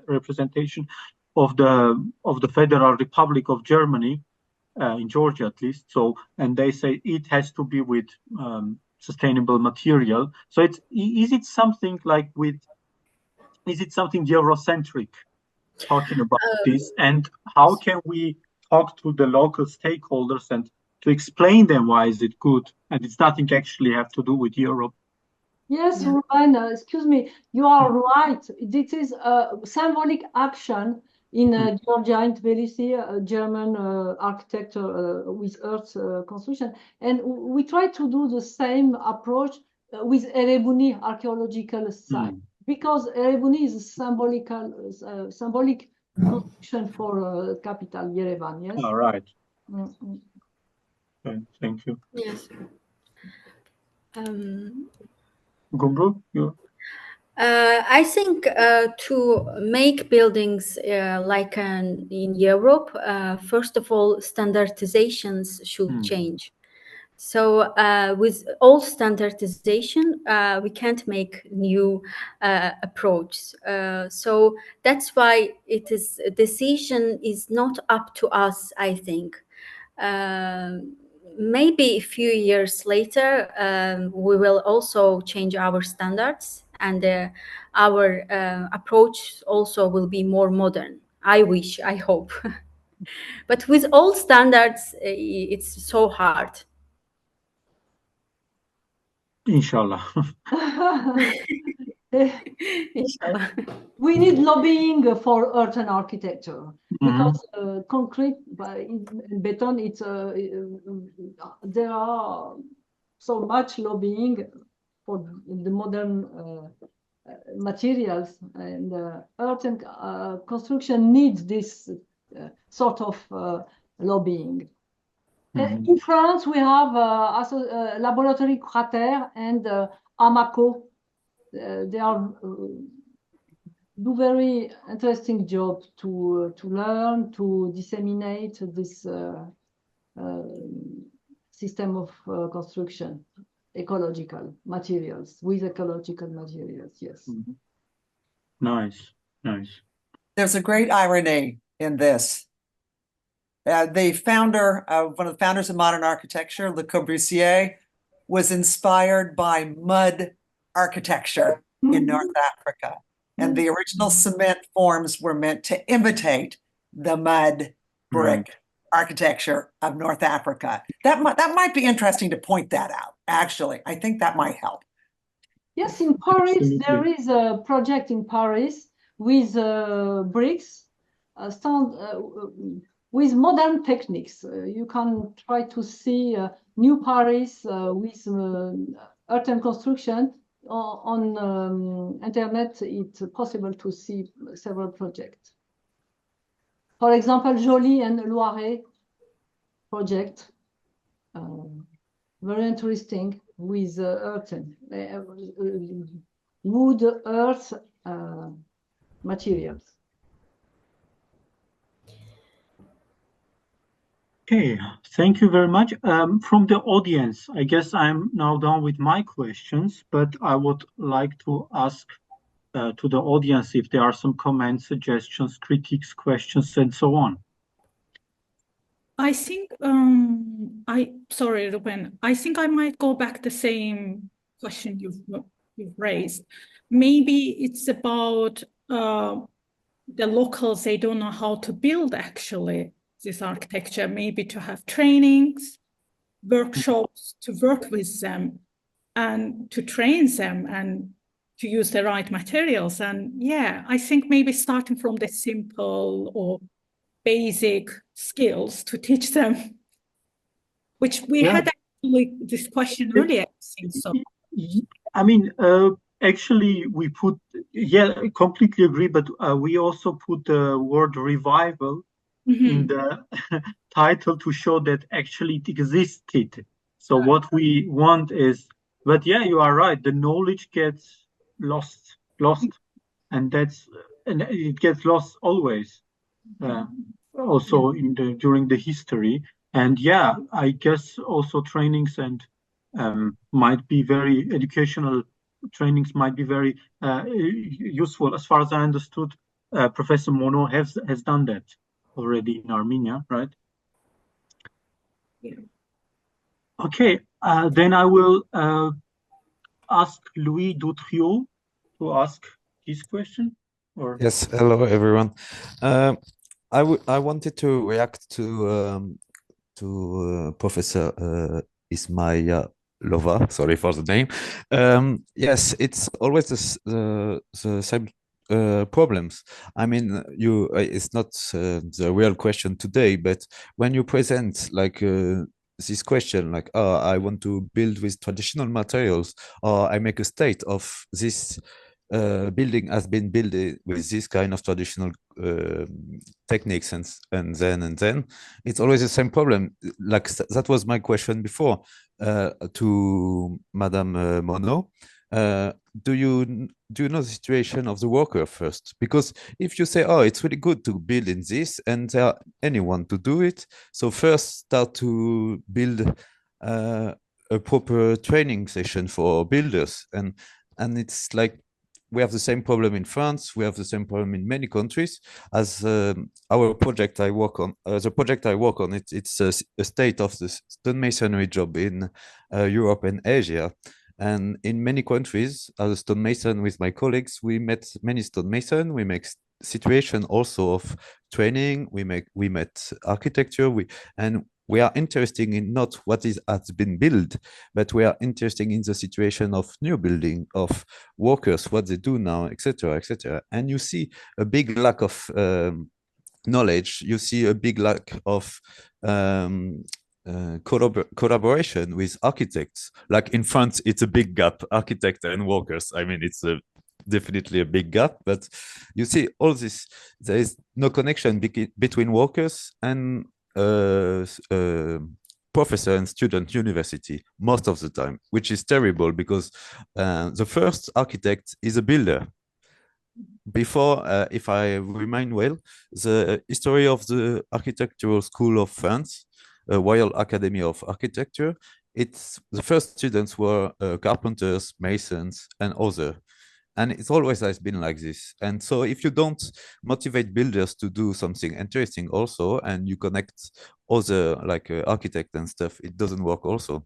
representation of the Federal Republic of Germany, in Georgia at least. So, and they say it has to be with sustainable material. So is it something Eurocentric talking about this, and how can we talk to the local stakeholders and to explain them why is it good and it's nothing actually have to do with Europe? Yes, Ruben, excuse me, you are right. This is a symbolic action in Georgia and Tbilisi, a German architect with earth construction. And we try to do the same approach with Erebuni archaeological site, because Erebuni is a symbolic construction for capital, Yerevan, yes? All right. Okay, thank you. Yes. Gumru, you? I think to make buildings like in Europe, first of all, standardizations should change. So with all standardization, we can't make new approaches. So that's why decision is not up to us, I think. Maybe a few years later, we will also change our standards, and our approach also will be more modern. I wish, I hope. But with old standards, it's so hard. Inshallah. Inshallah. We need lobbying for earth and architecture, because concrete and beton, there are so much lobbying for the modern materials, and earth and construction needs this sort of lobbying. In France, we have Laboratoire Crater and Amaco. They are do very interesting job to learn, to disseminate this system of construction, ecological materials, with ecological materials, yes. Nice, nice. There's a great irony in this. The founder, one of the founders of modern architecture, Le Corbusier, was inspired by mud architecture in North Africa. And the original cement forms were meant to imitate the mud brick architecture of North Africa. That might be interesting to point that out, actually. I think that might help. Yes, in Paris, Absolutely. there is a project in Paris with bricks, with modern techniques. You can try to see new Paris with earth and construction. On internet, it's possible to see several projects. For example, Joly and Loiret project, very interesting, with earth, wood, earth materials. Okay, thank you very much. From the audience, I guess I'm now done with my questions, but I would like to ask to the audience if there are some comments, suggestions, critiques, questions, and so on. I think, sorry, Ruben, I think I might go back the same question you've raised. Maybe it's about the locals, they don't know how to build actually this architecture, maybe to have trainings, workshops, to work with them and to train them and to use the right materials. And yeah, I think maybe starting from the simple or basic skills to teach them, which we had actually this question earlier, I think so. I mean, actually, we put, I completely agree, but we also put the word revival in the title to show that actually it existed. So what we want is, but yeah, you are right, the knowledge gets lost, and it gets lost always, also during the history. And yeah, I guess also trainings and educational trainings might be very useful. As far as I understood, Professor Mono has done that already in Armenia, right? Yeah. Okay, then I will ask Louis Dutriot to ask his question. Yes, hello everyone. I wanted to react to Professor Ismailova. Sorry for the name. Yes, it's always the same problems. I mean, it's not the real question today, but when you present like this question, like, oh, I want to build with traditional materials, or I make a state of this building has been built with this kind of traditional techniques, and then it's always the same problem. Like that was my question before to Madame Mono. Do you know the situation of the worker first? Because if you say, oh, it's really good to build in this, and there are anyone to do it, so first start to build a proper training session for builders, and it's like we have the same problem in France. We have the same problem in many countries. As our project I work on, the project I work on, it's a state of the stonemasonry job in Europe and Asia. And in many countries, as a stonemason with my colleagues, we met many stonemason. We make situation also of training. We met architecture. We are interested in not what has been built, but we are interested in the situation of new building, of workers, what they do now, etc., etc. And you see a big lack of knowledge. You see a big lack of collaboration with architects. Like in France, it's a big gap, architects and workers. I mean, it's definitely a big gap, but you see all this, there is no connection between workers and professor and student university most of the time, which is terrible, because the first architect is a builder. Before, if I remind well, the history of the Architectural School of France, Royal Academy of Architecture, the first students were carpenters, masons, and other. And it's always has been like this. And so if you don't motivate builders to do something interesting also, and you connect other like architect and stuff, it doesn't work also.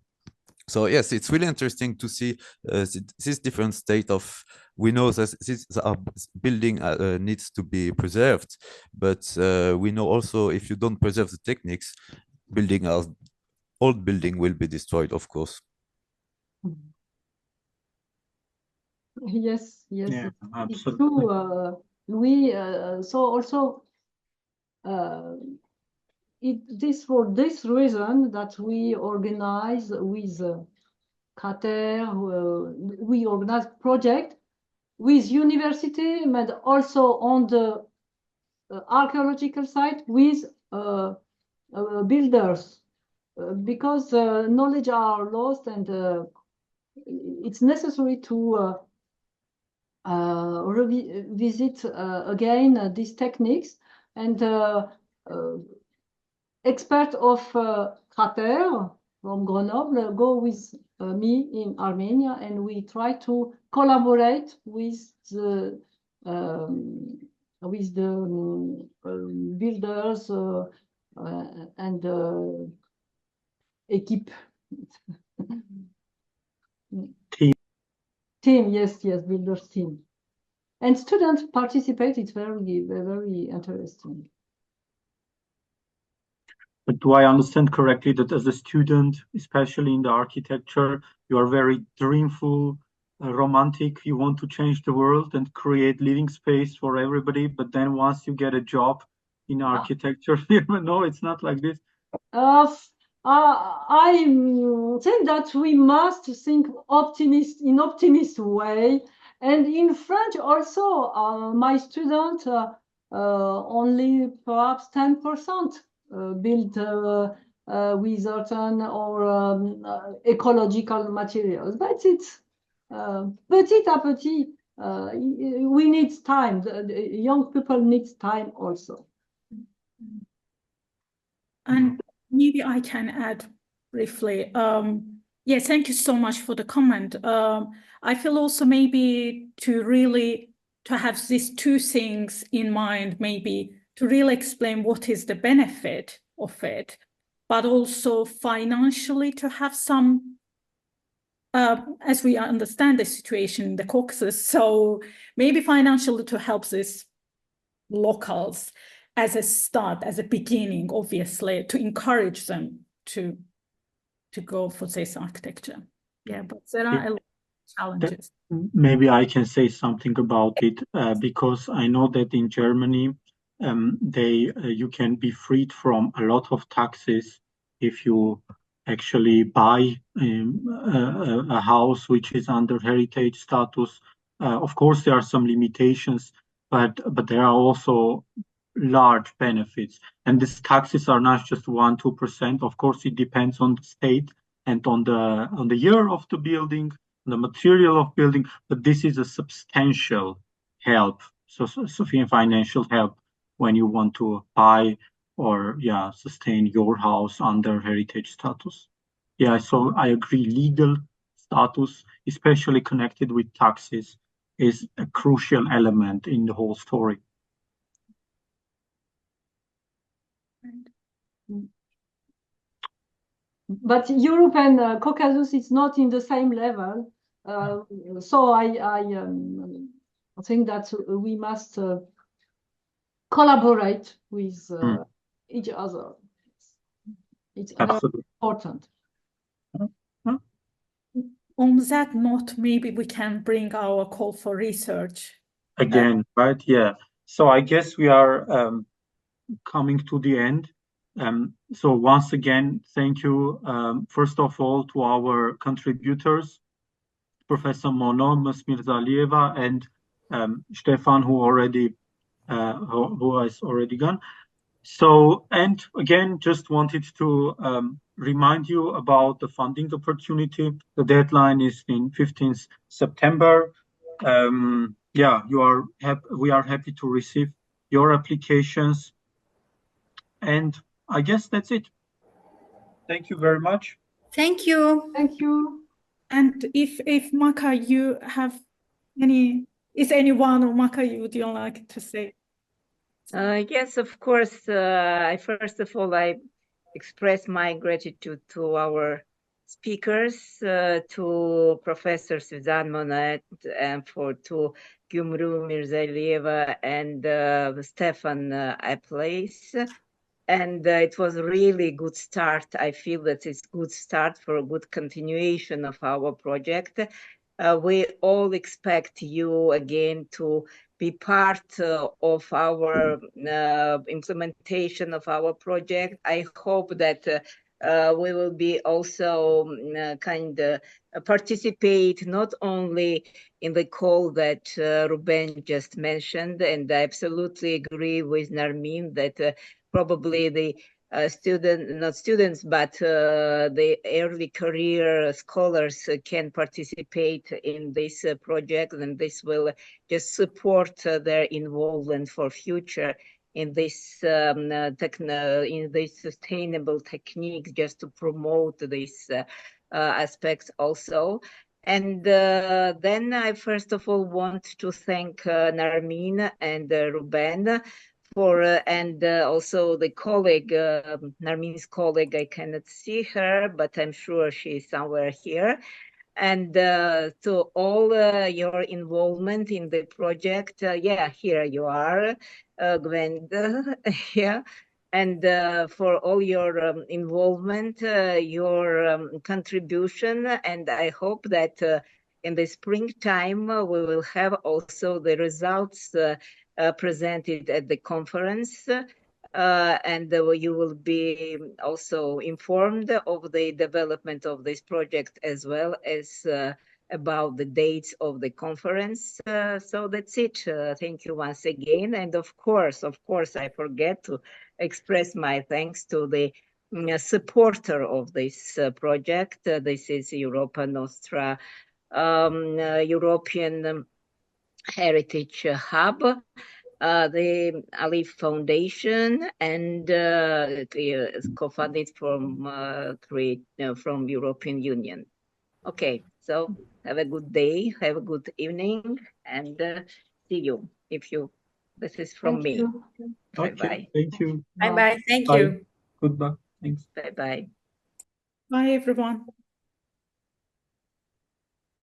So yes, it's really interesting to see this different state of, we know that this building needs to be preserved, but we know also if you don't preserve the techniques, old building will be destroyed, of course. Yes, Yeah, it's absolutely. true. So also for this reason that we organize with Crater, we organize project with university, but also on the archaeological site with builders, because knowledge are lost, and it's necessary to revisit again these techniques. And expert of Crater from Grenoble go with me in Armenia, and we try to collaborate with the builders and equipe. Team, yes, builders team. and students participate. It's very, very interesting. But do I understand correctly that as a student, especially in the architecture, you are very dreamful, romantic, you want to change the world and create living space for everybody, but then once you get a job in architecture, no, it's not like this. I think that we must think in optimist way. And in French also, my student only perhaps 10% built with certain or ecological materials. But it's petit à petit. We need time. The young people need time also. And maybe I can add briefly. Yeah, thank you so much for the comment. I feel also maybe to have these two things in mind, maybe to really explain what is the benefit of it, but also financially to have some, as we understand the situation in the Caucasus, so maybe financially to help these locals as a start, as a beginning, obviously, to encourage them to go for this architecture. Yeah, but there are a lot of challenges. Maybe I can say something about it because I know that in Germany, you can be freed from a lot of taxes if you actually buy a house which is under heritage status. Of course, there are some limitations, but there are also large benefits. And these taxes are not just 1-2%. Of course, it depends on the state and on the year of the building, the material of building, but this is a substantial help, so financial help when you want to buy or sustain your house under heritage status. Yeah, so I agree, legal status, especially connected with taxes, is a crucial element in the whole story. But Europe and Caucasus is not in the same level. So I think that we must collaborate with each other. It's very important. On that note, maybe we can bring our call for research. Again, right? Yeah. So I guess we are coming to the end. So once again, thank you, first of all, to our contributors, Professor Mono, Ms. Mirzalieva, and Stefan, who has already gone. So, and again, just wanted to remind you about the funding opportunity. The deadline is in 15th September. We are happy to receive your applications. And I guess that's it. Thank you very much. Thank you. Thank you. And if Maka, you have is anyone or Maka would you like to say? Yes, of course. First of all, I express my gratitude to our speakers, to Professor Suzanne Monet, and to Gümrü Mirzalieva and Stefan Aplace. And it was really good start. I feel that it's good start for a good continuation of our project. We all expect you again to be part of our implementation of our project. I hope that we will be also participate not only in the call that Ruben just mentioned, and I absolutely agree with Narmin that probably the the early career scholars can participate in this project, and this will just support their involvement for future in this sustainable techniques, just to promote these aspects also. And then I first of all want to thank Narmin and Ruben for and also the colleague, Narmin's colleague. I cannot see her, but I'm sure she's somewhere here. And to all your involvement in the project. Yeah, here you are, Gwen. Yeah. And for all your involvement, your contribution. And I hope that in the springtime, we will have also the results presented at the conference. And you will be also informed of the development of this project as well as about the dates of the conference. So that's it. Thank you once again. And of course, I forget to express my thanks to the supporter of this project. This is Europa Nostra, European Heritage Hub, the Alif Foundation, and co-funded from European Union. Okay, so have a good day, have a good evening, and see you. This is from me. Okay, Bye-bye. thank you. Bye-bye. Thank Bye. you. Goodbye. Thanks. Bye-bye. Bye, everyone.